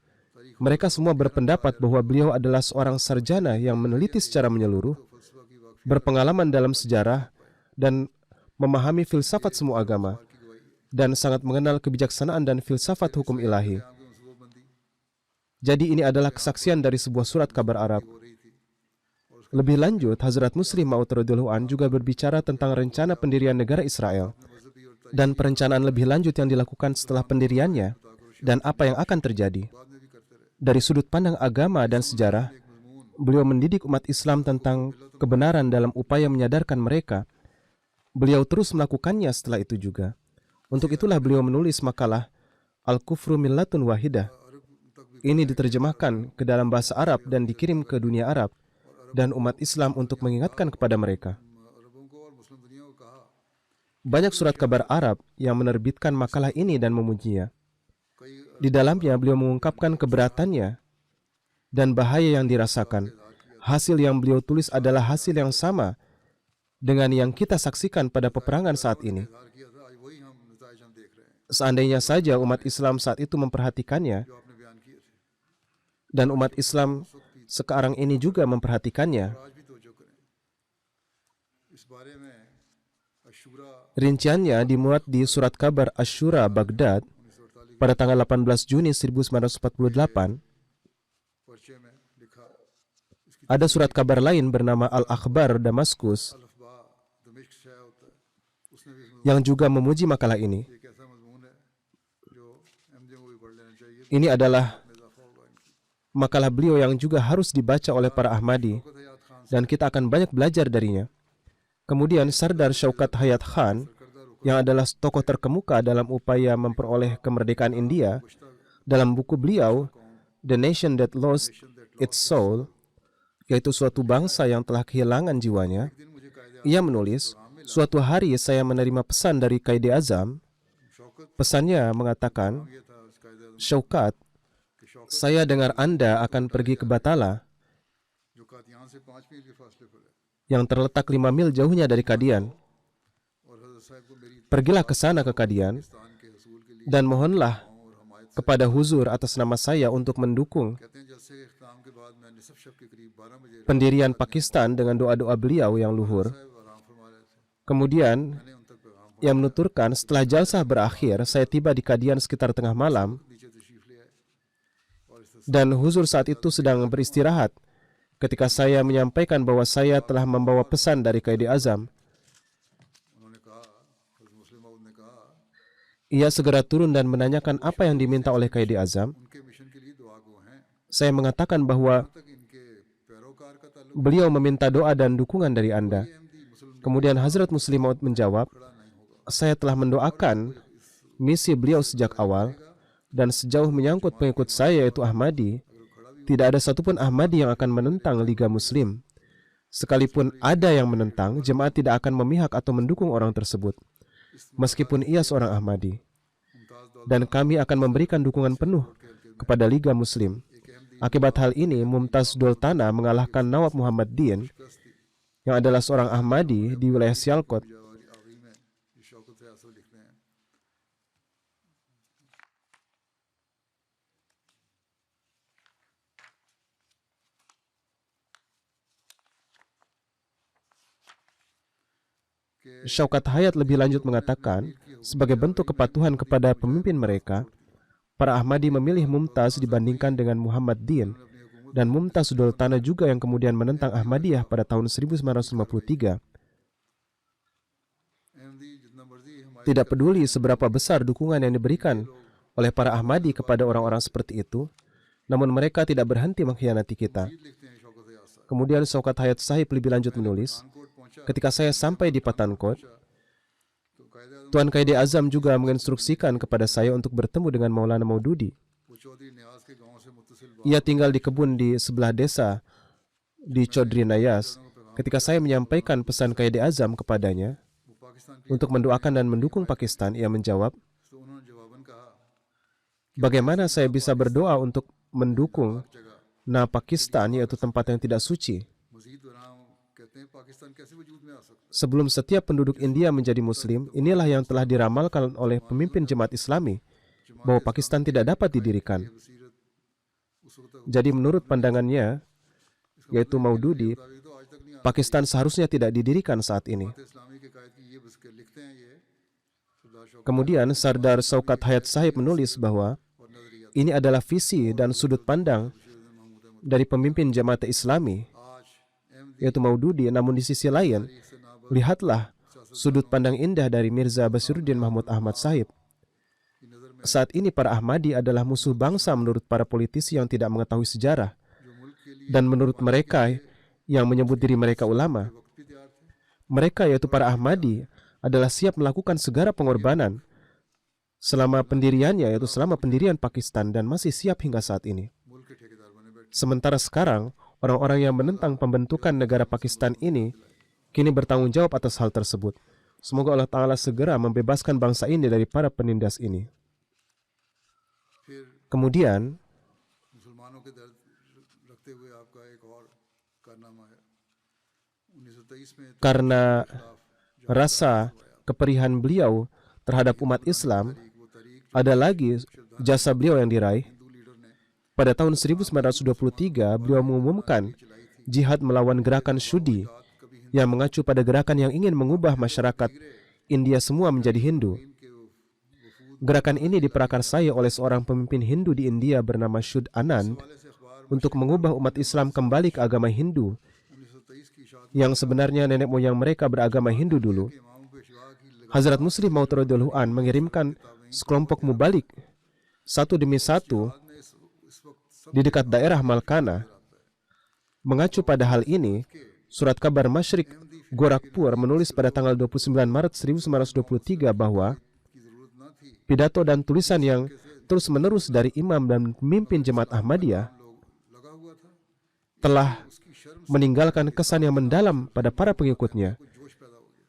Mereka semua berpendapat bahwa beliau adalah seorang sarjana yang meneliti secara menyeluruh, berpengalaman dalam sejarah, dan memahami filsafat semua agama, dan sangat mengenal kebijaksanaan dan filsafat hukum ilahi. Jadi ini adalah kesaksian dari sebuah surat kabar Arab. Lebih lanjut, Hazrat Muslim Maud radhiyallahu an juga berbicara tentang rencana pendirian negara Israel dan perencanaan lebih lanjut yang dilakukan setelah pendiriannya dan apa yang akan terjadi. Dari sudut pandang agama dan sejarah, beliau mendidik umat Islam tentang kebenaran dalam upaya menyadarkan mereka. Beliau terus melakukannya setelah itu juga. Untuk itulah beliau menulis makalah Al-Kufru Millatun Wahidah. Ini diterjemahkan ke dalam bahasa Arab dan dikirim ke dunia Arab dan umat Islam untuk mengingatkan kepada mereka. Banyak surat kabar Arab yang menerbitkan makalah ini dan memujinya. Di dalamnya beliau mengungkapkan keberatannya dan bahaya yang dirasakan. Hasil yang beliau tulis adalah hasil yang sama dengan yang kita saksikan pada peperangan saat ini. Seandainya saja umat Islam saat itu memperhatikannya, dan umat Islam sekarang ini juga memperhatikannya. Rinciannya dimuat di surat kabar Asyura Baghdad pada tanggal 18 Juni 1948. Ada surat kabar lain bernama Al-Akhbar Damaskus yang juga memuji makalah ini. Ini adalah makalah beliau yang juga harus dibaca oleh para Ahmadi, dan kita akan banyak belajar darinya. Kemudian Sardar Shaukat Hayat Khan, yang adalah tokoh terkemuka dalam upaya memperoleh kemerdekaan India, dalam buku beliau, The Nation That Lost Its Soul, yaitu suatu bangsa yang telah kehilangan jiwanya, ia menulis, suatu hari saya menerima pesan dari Qaid-e-Azam. Pesannya mengatakan, Shaukat, saya dengar Anda akan pergi ke Batala yang terletak 5 mil jauhnya dari Kadian. Pergilah ke sana ke Kadian dan mohonlah kepada Huzur atas nama saya untuk mendukung pendirian Pakistan dengan doa-doa beliau yang luhur. Kemudian, ia menuturkan setelah jalsah berakhir, saya tiba di Kadian sekitar tengah malam dan Huzur saat itu sedang beristirahat ketika saya menyampaikan bahwa saya telah membawa pesan dari Qaid-e-Azam. Ia segera turun dan menanyakan apa yang diminta oleh Qaid-e-Azam. Saya mengatakan bahwa beliau meminta doa dan dukungan dari Anda. Kemudian Hazrat Muslim Maud menjawab, saya telah mendoakan misi beliau sejak awal, dan sejauh menyangkut pengikut saya yaitu Ahmadi, tidak ada satupun Ahmadi yang akan menentang Liga Muslim. Sekalipun ada yang menentang, jemaat tidak akan memihak atau mendukung orang tersebut, meskipun ia seorang Ahmadi. Dan kami akan memberikan dukungan penuh kepada Liga Muslim. Akibat hal ini, Mumtaz Doltana mengalahkan Nawab Muhammaddin, yang adalah seorang Ahmadi di wilayah Sialkot. Syaukat Hayat lebih lanjut mengatakan, sebagai bentuk kepatuhan kepada pemimpin mereka, para Ahmadi memilih Mumtaz dibandingkan dengan Muhammad Din, dan Mumtaz Sultana juga yang kemudian menentang Ahmadiyah pada tahun 1953. Tidak peduli seberapa besar dukungan yang diberikan oleh para Ahmadi kepada orang-orang seperti itu, namun mereka tidak berhenti mengkhianati kita. Kemudian Syaukat Hayat Sahib lebih lanjut menulis, ketika saya sampai di Patankot, Tuan Qaid Azam juga menginstruksikan kepada saya untuk bertemu dengan Maulana Maududi. Ia tinggal di kebun di sebelah desa di Chaudhry Nayas. Ketika saya menyampaikan pesan Qaid Azam kepadanya untuk mendoakan dan mendukung Pakistan, ia menjawab, bagaimana saya bisa berdoa untuk mendukung Pakistan, yaitu tempat yang tidak suci? Sebelum setiap penduduk India menjadi Muslim, inilah yang telah diramalkan oleh pemimpin Jemaat Islami, bahwa Pakistan tidak dapat didirikan. Jadi menurut pandangannya, yaitu Maududi, Pakistan seharusnya tidak didirikan saat ini. Kemudian Sardar Syaukat Hayat Sahib menulis bahwa ini adalah visi dan sudut pandang dari pemimpin Jemaat Islami, yaitu Maududi. Namun di sisi lain, lihatlah sudut pandang indah dari Mirza Basiruddin Mahmud Ahmad Sahib. Saat ini para Ahmadi adalah musuh bangsa menurut para politisi yang tidak mengetahui sejarah, dan menurut mereka yang menyebut diri mereka ulama. Mereka, yaitu para Ahmadi, adalah siap melakukan segala pengorbanan selama pendiriannya, yaitu selama pendirian Pakistan, dan masih siap hingga saat ini. Sementara sekarang, orang-orang yang menentang pembentukan negara Pakistan ini kini bertanggung jawab atas hal tersebut. Semoga Allah Ta'ala segera membebaskan bangsa ini dari para penindas ini. Kemudian, karena rasa keperihan beliau terhadap umat Islam, ada lagi jasa beliau yang diraih. Pada tahun 1923, beliau mengumumkan jihad melawan gerakan Shudi yang mengacu pada gerakan yang ingin mengubah masyarakat India semua menjadi Hindu. Gerakan ini diprakarsai oleh seorang pemimpin Hindu di India bernama Shud Anand untuk mengubah umat Islam kembali ke agama Hindu, yang sebenarnya nenek moyang mereka beragama Hindu dulu. Hazrat Muslim Maud radhiyallahu an mengirimkan sekelompok mubalik satu demi satu di dekat daerah Malkana. Mengacu pada hal ini, surat kabar Masyrik Gorakhpur menulis pada tanggal 29 Maret 1923 bahwa pidato dan tulisan yang terus-menerus dari imam dan pemimpin Jemaat Ahmadiyah telah meninggalkan kesan yang mendalam pada para pengikutnya,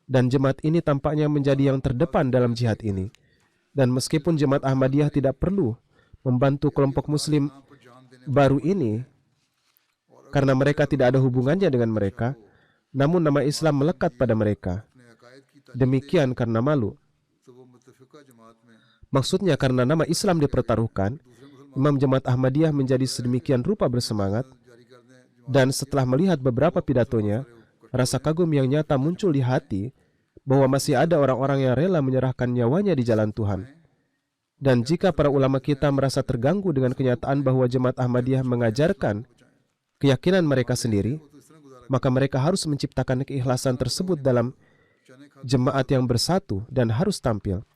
dan jemaat ini tampaknya menjadi yang terdepan dalam jihad ini. Dan meskipun Jemaat Ahmadiyah tidak perlu membantu kelompok muslim baru ini karena mereka tidak ada hubungannya dengan mereka, namun nama Islam melekat pada mereka. Demikian karena malu. Maksudnya karena nama Islam dipertaruhkan, Imam Jemaat Ahmadiyah menjadi sedemikian rupa bersemangat, dan setelah melihat beberapa pidatonya, rasa kagum yang nyata muncul di hati bahwa masih ada orang-orang yang rela menyerahkan nyawanya di jalan Tuhan. Dan jika para ulama kita merasa terganggu dengan kenyataan bahwa Jemaat Ahmadiyah mengajarkan keyakinan mereka sendiri, maka mereka harus menciptakan keikhlasan tersebut dalam jemaat yang bersatu dan harus tampil.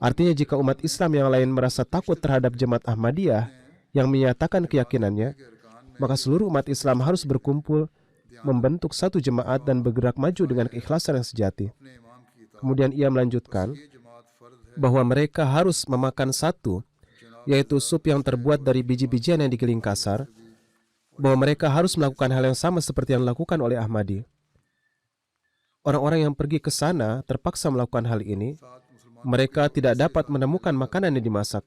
Artinya jika umat Islam yang lain merasa takut terhadap Jemaat Ahmadiyah yang menyatakan keyakinannya, maka seluruh umat Islam harus berkumpul, membentuk satu jemaat dan bergerak maju dengan keikhlasan yang sejati. Kemudian ia melanjutkan bahwa mereka harus memakan satu, yaitu sup yang terbuat dari biji-bijian yang digiling kasar, bahwa mereka harus melakukan hal yang sama seperti yang dilakukan oleh Ahmadi. Orang-orang yang pergi ke sana terpaksa melakukan hal ini. Mereka tidak dapat menemukan makanan yang dimasak.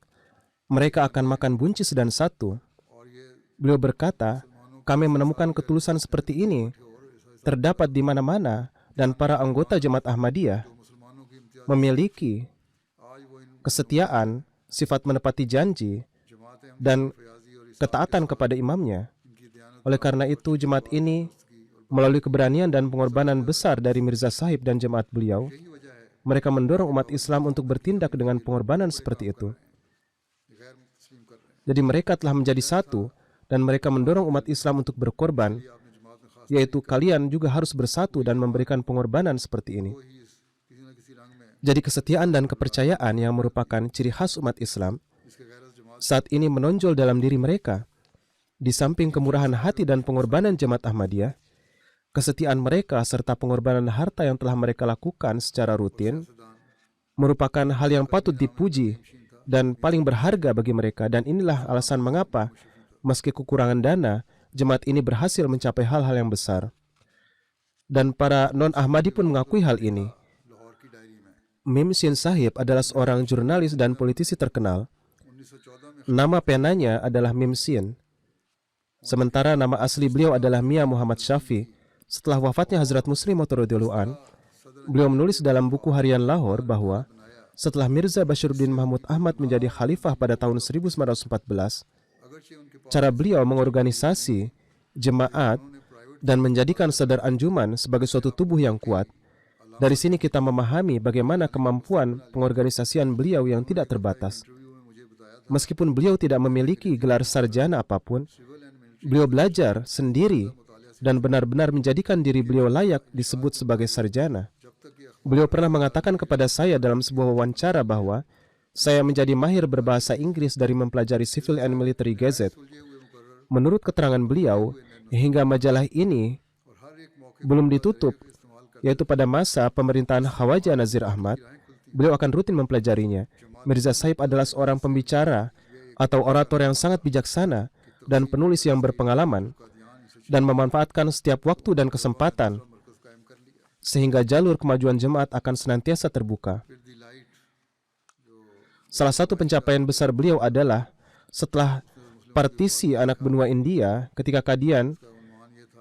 Mereka akan makan buncis dan satu. Beliau berkata, kami menemukan ketulusan seperti ini terdapat di mana-mana, dan para anggota Jemaat Ahmadiyah memiliki kesetiaan, sifat menepati janji, dan ketaatan kepada imamnya. Oleh karena itu, jemaat ini Melalui keberanian dan pengorbanan besar dari Mirza Sahib dan jemaat beliau, mereka mendorong umat Islam untuk bertindak dengan pengorbanan seperti itu. Jadi mereka telah menjadi satu dan mereka mendorong umat Islam untuk berkorban, yaitu kalian juga harus bersatu dan memberikan pengorbanan seperti ini. Jadi kesetiaan dan kepercayaan yang merupakan ciri khas umat Islam saat ini menonjol dalam diri mereka. Di samping kemurahan hati dan pengorbanan jemaat Ahmadiyah, kesetiaan mereka serta pengorbanan harta yang telah mereka lakukan secara rutin merupakan hal yang patut dipuji dan paling berharga bagi mereka. Dan inilah alasan mengapa, meski kekurangan dana, jemaat ini berhasil mencapai hal-hal yang besar. Dan para non-Ahmadi pun mengakui hal ini. Mim Sin Sahib adalah seorang jurnalis dan politisi terkenal. Nama penanya adalah Mim Sin. Sementara nama asli beliau adalah Mia Muhammad Syafi. Setelah wafatnya Hazrat Muslim Maud radhiyallahu an, beliau menulis dalam buku harian Lahore bahwa setelah Mirza Bashiruddin Mahmud Ahmad menjadi khalifah pada tahun 1914, cara beliau mengorganisasi jemaat dan menjadikan Sadar Anjuman sebagai suatu tubuh yang kuat. Dari sini kita memahami bagaimana kemampuan pengorganisasian beliau yang tidak terbatas. Meskipun beliau tidak memiliki gelar sarjana apapun, beliau belajar sendiri dan benar-benar menjadikan diri beliau layak disebut sebagai sarjana. Beliau pernah mengatakan kepada saya dalam sebuah wawancara bahwa saya menjadi mahir berbahasa Inggris dari mempelajari Civil and Military Gazette. Menurut keterangan beliau, hingga majalah ini belum ditutup, yaitu pada masa pemerintahan Khawaja Nazir Ahmad, beliau akan rutin mempelajarinya. Mirza Sahib adalah seorang pembicara atau orator yang sangat bijaksana dan penulis yang berpengalaman dan memanfaatkan setiap waktu dan kesempatan sehingga jalur kemajuan jemaat akan senantiasa terbuka. Salah satu pencapaian besar beliau adalah setelah partisi anak benua India ketika Kadian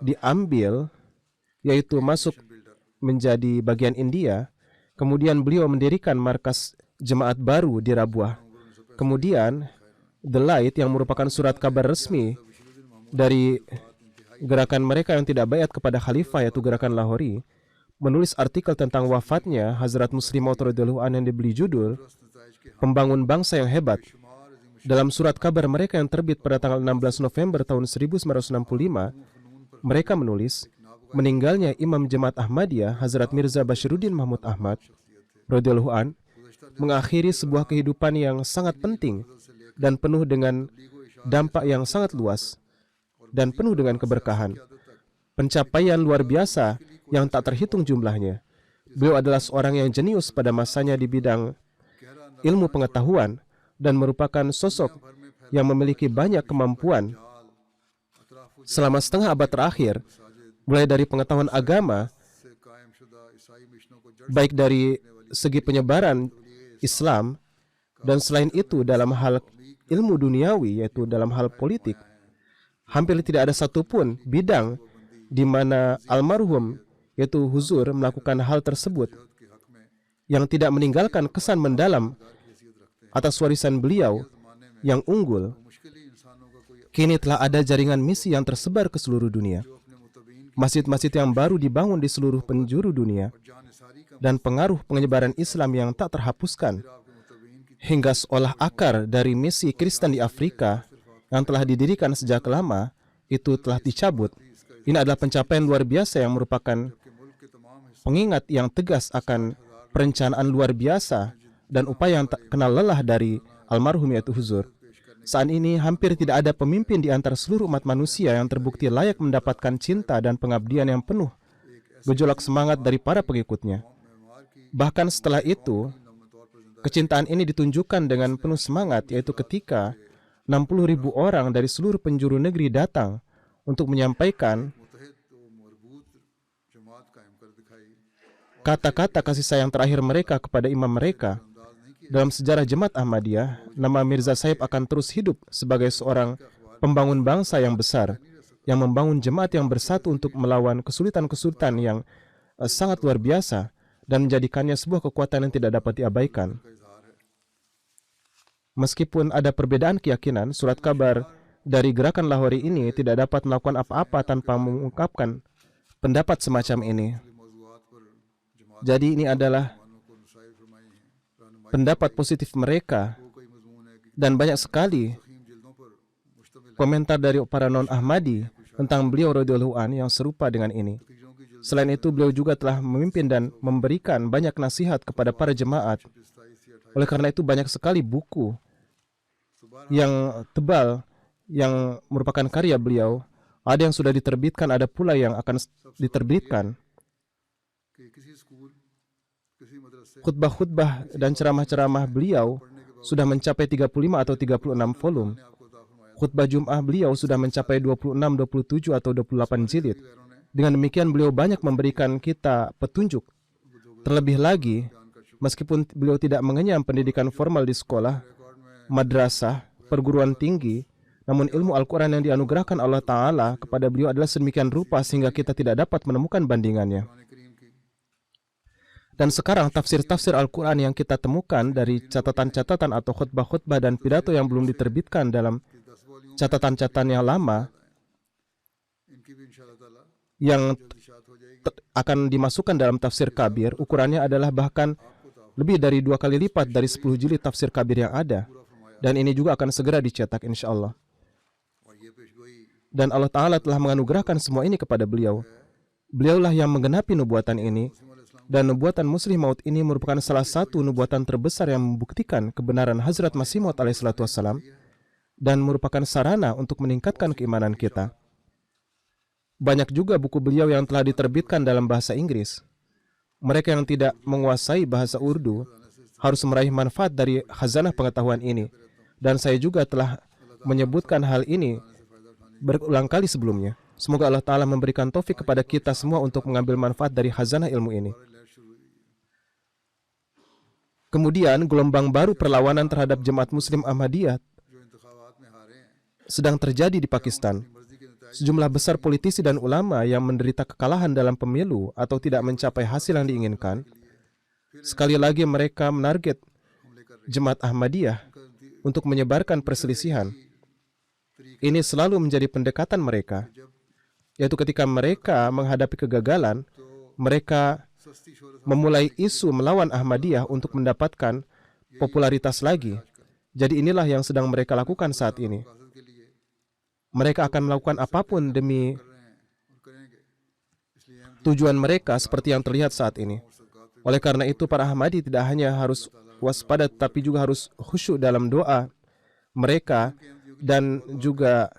diambil, yaitu masuk menjadi bagian India, kemudian beliau mendirikan markas jemaat baru di Rabuah. Kemudian The Light yang merupakan surat kabar resmi dari gerakan mereka yang tidak baiat kepada khalifah, yaitu gerakan Lahori, menulis artikel tentang wafatnya Hazrat Muslim Maud radhiyallahu an yang diberi judul Pembangun Bangsa yang Hebat. Dalam surat kabar mereka yang terbit pada tanggal 16 November tahun 1965, mereka menulis meninggalnya Imam Jemaat Ahmadiyah Hazrat Mirza Bashiruddin Mahmud Ahmad radhiyallahu an mengakhiri sebuah kehidupan yang sangat penting dan penuh dengan dampak yang sangat luas dan penuh dengan keberkahan. Pencapaian luar biasa yang tak terhitung jumlahnya. Beliau adalah seorang yang jenius pada masanya di bidang ilmu pengetahuan dan merupakan sosok yang memiliki banyak kemampuan. Selama setengah abad terakhir, mulai dari pengetahuan agama, baik dari segi penyebaran Islam, dan selain itu dalam hal ilmu duniawi, yaitu dalam hal politik, hampir tidak ada satupun bidang di mana almarhum, yaitu Huzur, melakukan hal tersebut yang tidak meninggalkan kesan mendalam atas warisan beliau yang unggul. Kini telah ada jaringan misi yang tersebar ke seluruh dunia. Masjid-masjid yang baru dibangun di seluruh penjuru dunia, dan pengaruh penyebaran Islam yang tak terhapuskan, hingga seolah akar dari misi Kristen di Afrika yang telah didirikan sejak lama itu telah dicabut. Ini adalah pencapaian luar biasa yang merupakan pengingat yang tegas akan perencanaan luar biasa dan upaya yang tak kenal lelah dari almarhum yaitu Huzur. Saat ini hampir tidak ada pemimpin di antara seluruh umat manusia yang terbukti layak mendapatkan cinta dan pengabdian yang penuh gejolak semangat dari para pengikutnya. Bahkan setelah itu, kecintaan ini ditunjukkan dengan penuh semangat, yaitu ketika 60.000 orang dari seluruh penjuru negeri datang untuk menyampaikan kata-kata kasih sayang terakhir mereka kepada imam mereka. Dalam sejarah Jemaat Ahmadiyah, nama Mirza Sahib akan terus hidup sebagai seorang pembangun bangsa yang besar, yang membangun jemaat yang bersatu untuk melawan kesulitan-kesulitan yang sangat luar biasa dan menjadikannya sebuah kekuatan yang tidak dapat diabaikan. Meskipun ada perbedaan keyakinan, surat kabar dari gerakan Lahori ini tidak dapat melakukan apa-apa tanpa mengungkapkan pendapat semacam ini. Jadi ini adalah pendapat positif mereka, dan banyak sekali komentar dari para non-Ahmadi tentang beliau radhiyallahu an yang serupa dengan ini. Selain itu, beliau juga telah memimpin dan memberikan banyak nasihat kepada para jemaat. Oleh karena itu, banyak sekali buku yang tebal yang merupakan karya beliau. Ada yang sudah diterbitkan, ada pula yang akan diterbitkan. Khutbah-khutbah dan ceramah-ceramah beliau sudah mencapai 35 atau 36 volume. Khutbah Jum'ah beliau sudah mencapai 26, 27 atau 28 jilid. Dengan demikian beliau banyak memberikan kita petunjuk. Terlebih lagi, meskipun beliau tidak mengenyam pendidikan formal di sekolah, madrasah, perguruan tinggi, namun ilmu Al-Quran yang dianugerahkan Allah Ta'ala kepada beliau adalah sedemikian rupa sehingga kita tidak dapat menemukan bandingannya. Dan sekarang tafsir-tafsir Al-Quran yang kita temukan dari catatan-catatan atau khutbah-khutbah dan pidato yang belum diterbitkan dalam catatan-catatan yang lama, yang akan dimasukkan dalam tafsir kabir, ukurannya adalah bahkan lebih dari 2 kali lipat dari 10 jilid tafsir kabir yang ada. Dan ini juga akan segera dicetak insya Allah. Dan Allah Ta'ala telah menganugerahkan semua ini kepada beliau. Beliaulah yang menggenapi nubuatan ini. Dan nubuatan Muslih Maud ini merupakan salah satu nubuatan terbesar yang membuktikan kebenaran Hazrat Masih Maud alaihissalam dan merupakan sarana untuk meningkatkan keimanan kita. Banyak juga buku beliau yang telah diterbitkan dalam bahasa Inggris. Mereka yang tidak menguasai bahasa Urdu harus meraih manfaat dari khazanah pengetahuan ini. Dan saya juga telah menyebutkan hal ini berulang kali sebelumnya. Semoga Allah Ta'ala memberikan taufik kepada kita semua untuk mengambil manfaat dari khazanah ilmu ini. Kemudian, gelombang baru perlawanan terhadap jemaat Muslim Ahmadiyah sedang terjadi di Pakistan. Sejumlah besar politisi dan ulama yang menderita kekalahan dalam pemilu atau tidak mencapai hasil yang diinginkan, sekali lagi mereka menarget jemaat Ahmadiyah untuk menyebarkan perselisihan. Ini selalu menjadi pendekatan mereka, yaitu ketika mereka menghadapi kegagalan, mereka memulai isu melawan Ahmadiyah untuk mendapatkan popularitas lagi. Jadi inilah yang sedang mereka lakukan saat ini. Mereka akan melakukan apapun demi tujuan mereka seperti yang terlihat saat ini. Oleh karena itu, para Ahmadi tidak hanya harus waspada, tapi juga harus khusyuk dalam doa mereka dan juga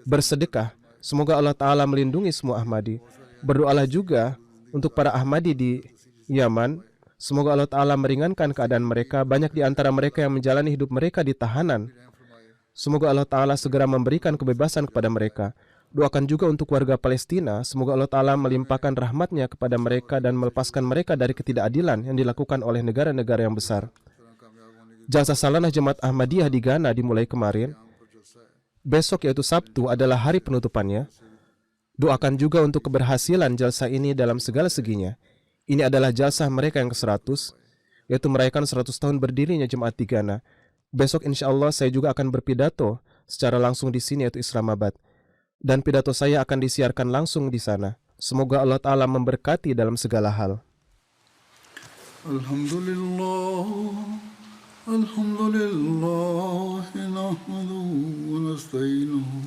bersedekah. Semoga Allah Ta'ala melindungi semua Ahmadi. Berdoalah juga untuk para Ahmadi di Yaman. Semoga Allah Ta'ala meringankan keadaan mereka. Banyak di antara mereka yang menjalani hidup mereka di tahanan. Semoga Allah Ta'ala segera memberikan kebebasan kepada mereka. Doakan juga untuk warga Palestina. Semoga Allah Ta'ala melimpahkan rahmatnya kepada mereka dan melepaskan mereka dari ketidakadilan yang dilakukan oleh negara-negara yang besar. Jalsa salanah Jemaat Ahmadiyah di Ghana dimulai kemarin. Besok yaitu Sabtu adalah hari penutupannya. Doakan juga untuk keberhasilan jalsa ini dalam segala seginya. Ini adalah jalsa mereka yang ke-100, yaitu merayakan 100 tahun berdirinya Jemaat di Ghana. Besok insya Allah saya juga akan berpidato secara langsung di sini yaitu Islamabad. Dan pidato saya akan disiarkan langsung di sana. Semoga Allah Ta'ala memberkati dalam segala hal. Alhamdulillah, Alhamdulillah, nahmaduhu wa nasta'inuhu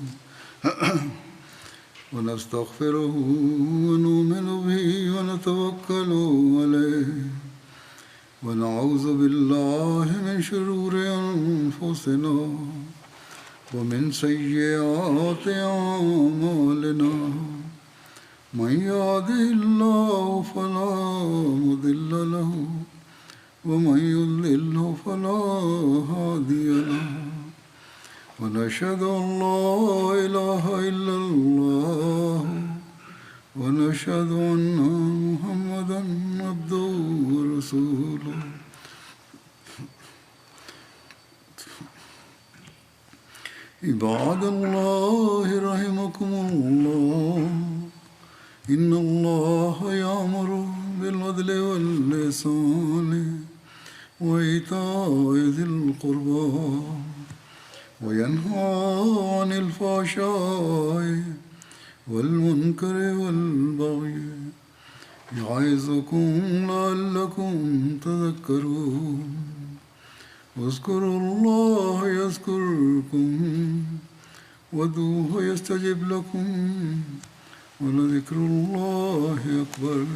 wa nastaghfiruhu wa nu'minu bihi wa natawakkalu alayhi. ونعوذ بالله من شرور أنفسنا ومن سيئات أعمالنا من يهده الله فلا مضل له ومن يضلل فلا هادي له ونشهد أن لا إله إلا الله ونشهد أن محمدا عبده ورسوله عباد الله رحمكم الله إن الله يأمر بالعدل والإحسان وإيتاء ذي القربى وينهى عن الفحشاء والمنكر والبغي يعظكم لعلكم تذكرون واذكروا الله يذكركم وادعوه يستجب لكم ولذكر الله أكبر